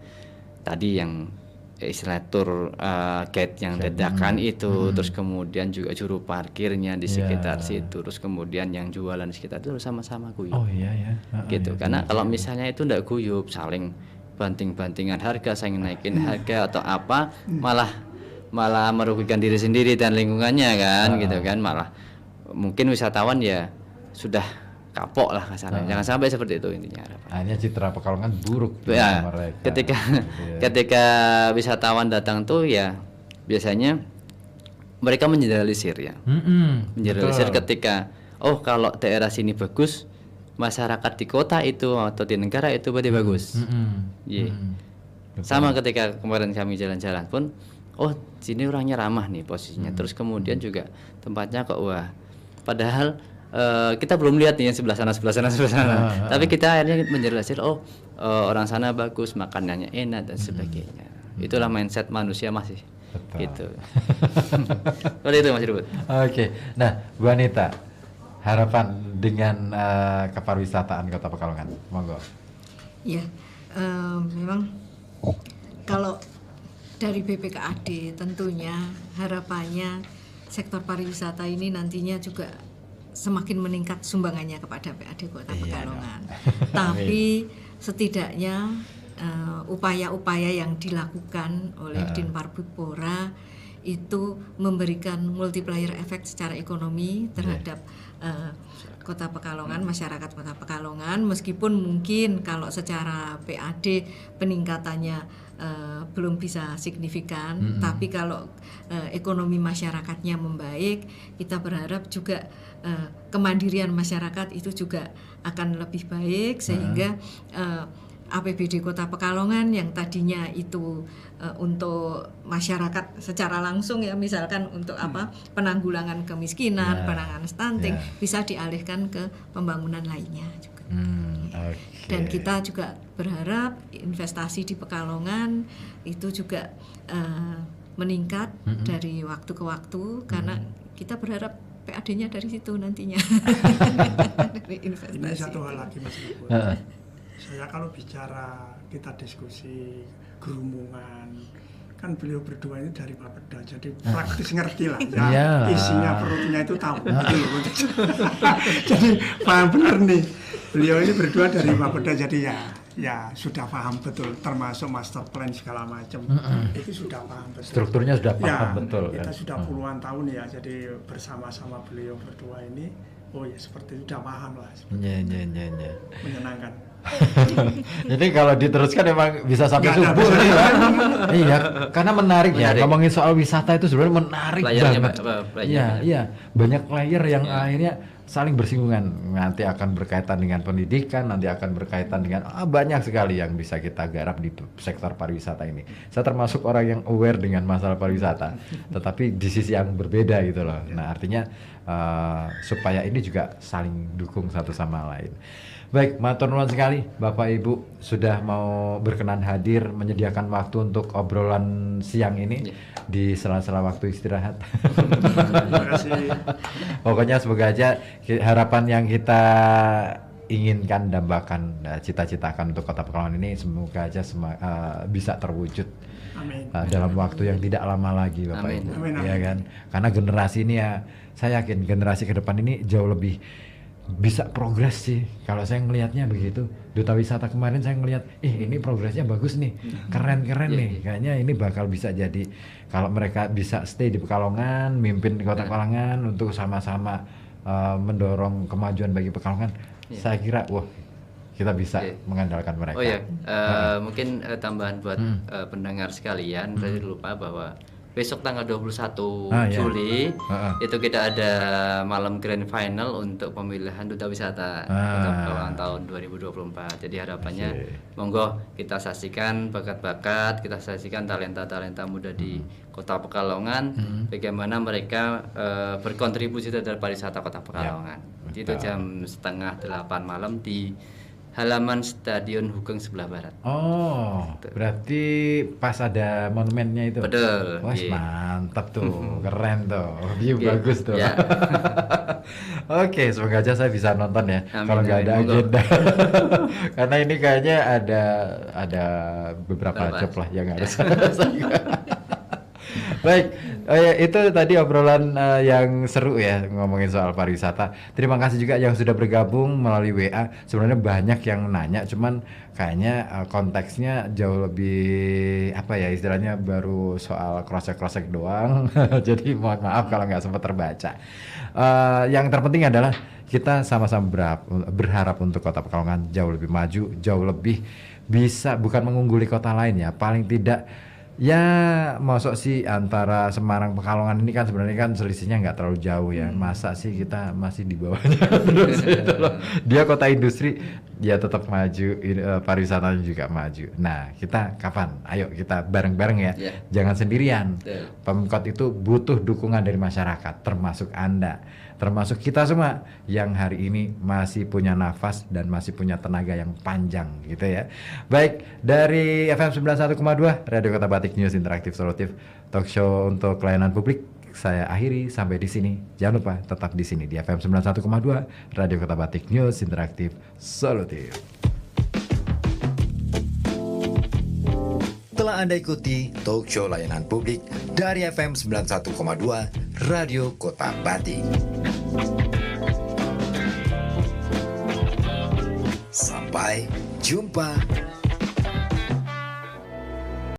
tadi yang istilah tour guide yang dadakan itu, terus kemudian juga juru parkirnya di sekitar situ, terus kemudian yang jualan di sekitar itu sama-sama guyup. Gitu. Karena kalau misalnya itu enggak guyup, saling banting-bantingan harga, saling naikin harga atau apa, malah merugikan diri sendiri dan lingkungannya kan, gitu kan, malah mungkin wisatawan ya sudah kapok lah kasarnya. Jangan sampai seperti itu intinya. Hanya citra Pekalongan buruk ya, mereka. Ketika wisatawan datang tuh ya biasanya mereka mengeneralisir ya. Mengeneralisir ketika kalau daerah sini bagus, masyarakat di kota itu atau di negara itu berarti bagus. Sama ketika kemarin kami jalan-jalan pun, sini orangnya ramah nih posisinya. Terus kemudian juga tempatnya kok padahal kita belum lihat nih yang sebelah sana. Tapi kita akhirnya menjelaskan orang sana bagus, makanannya enak dan sebagainya. Itulah mindset manusia masih Betul. Gitu. Seperti itu Mas Ribut. Oke, nah Bu Anita, harapan dengan kepariwisataan Kota Pekalongan, monggo. Ya, memang kalau dari BPKAD tentunya harapannya sektor pariwisata ini nantinya juga semakin meningkat sumbangannya kepada PAD Kota Pekalongan. Tapi setidaknya upaya-upaya yang dilakukan oleh Dinparbudpora itu memberikan multiplier efek secara ekonomi terhadap Kota Pekalongan, masyarakat Kota Pekalongan, meskipun mungkin kalau secara PAD peningkatannya belum bisa signifikan, tapi kalau ekonomi masyarakatnya membaik, kita berharap juga kemandirian masyarakat itu juga akan lebih baik, sehingga APBD Kota Pekalongan yang tadinya itu untuk masyarakat secara langsung ya, misalkan untuk penanggulangan kemiskinan, penanganan stunting, bisa dialihkan ke pembangunan lainnya juga. Dan kita juga berharap investasi di Pekalongan itu juga meningkat dari waktu ke waktu, karena kita berharap PAD-nya dari situ nantinya. Dari investasi. Ini satu hal lagi Mas Ibu. Saya kalau bicara kita diskusi gerumungan, kan beliau berdua ini dari Bapeda, jadi praktis ngerti lah ya, isinya perutnya itu tahu. Jadi paham benar nih, beliau ini berdua dari Bapeda, jadi ya sudah paham betul, termasuk master plan segala macam, itu sudah paham betul. Strukturnya sudah paham betul. Kita sudah puluhan tahun ya, jadi bersama-sama beliau berdua ini, oh ya seperti itu sudah paham lah. Menyenangkan. Jadi kalau diteruskan emang bisa sampai subuh nih kan? Iya, karena menarik ya. Ngomongin soal wisata itu sebenarnya menarik banget. Iya, banyak layer yang akhirnya saling bersinggungan. Nanti akan berkaitan dengan pendidikan, nanti akan berkaitan dengan banyak sekali yang bisa kita garap di sektor pariwisata ini. Saya termasuk orang yang aware dengan masalah pariwisata, tetapi di sisi yang berbeda gitu loh. Nah, artinya supaya ini juga saling dukung satu sama lain. Baik, matur nuwun sekali Bapak Ibu sudah mau berkenan hadir menyediakan waktu untuk obrolan siang ini di sela-sela waktu istirahat. Terima kasih. Pokoknya semoga aja harapan yang kita inginkan, dambakan, cita-citakan untuk Kota Pekalongan ini semoga aja bisa terwujud. Amin. Dalam waktu yang tidak lama lagi Bapak Ibu. Ya kan? Karena generasi ini ya, saya yakin generasi ke depan ini jauh lebih bisa progres sih. Kalau saya ngelihatnya begitu. Duta Wisata kemarin saya ngelihat, ini progresnya bagus nih, keren-keren nih. Kayaknya ini bakal bisa jadi, kalau mereka bisa stay di Pekalongan, mimpin di Kota Pekalongan untuk sama-sama mendorong kemajuan bagi Pekalongan. Saya kira, kita bisa mengandalkan mereka. Mungkin tambahan buat pendengar sekalian, saya lupa bahwa besok tanggal 21 Juli itu kita ada malam grand final untuk pemilihan Duta Wisata Kota Pekalongan tahun 2024. Jadi harapannya monggo kita saksikan bakat-bakat, kita saksikan talenta-talenta muda di Kota Pekalongan, bagaimana mereka berkontribusi terhadap pariwisata Kota Pekalongan. Itu jam 7:30 malam di halaman Stadion Hugeng sebelah barat. Berarti pas ada monumennya itu. Betul. Wah, mantap tuh, keren tuh, view bagus tuh. Oke, semoga aja saya bisa nonton ya. Kalau nggak ada agenda, karena ini kayaknya ada beberapa job lah yang harus. Baik, itu tadi obrolan yang seru ya, ngomongin soal pariwisata. Terima kasih juga yang sudah bergabung melalui WA. Sebenarnya banyak yang nanya, cuman kayaknya konteksnya jauh lebih istilahnya baru soal cross-check doang. Jadi mohon maaf kalau nggak sempat terbaca. Yang terpenting adalah kita sama-sama berharap untuk Kota Pekalongan jauh lebih maju, jauh lebih bisa, bukan mengungguli kota lain ya, paling tidak. Ya, masuk sih antara Semarang Pekalongan ini kan sebenarnya kan selisihnya nggak terlalu jauh ya. Masa sih kita masih di bawahnya terus gitu loh. Dia kota industri, ya tetap maju, pariwisatanya juga maju. Nah, kita kapan? Ayo kita bareng-bareng ya. Jangan sendirian. Pemkot itu butuh dukungan dari masyarakat, termasuk Anda. termasuk kita semua yang hari ini masih punya nafas dan masih punya tenaga yang panjang gitu ya. Baik, dari FM 91,2 Radio Kota Batik News Interaktif Solutif, talk show untuk pelayanan publik saya akhiri sampai di sini. Jangan lupa tetap di sini di FM 91,2 Radio Kota Batik News Interaktif Solutif. Telah Anda ikuti talk show layanan publik dari FM 91,2 Radio Kota Batik. Sampai jumpa.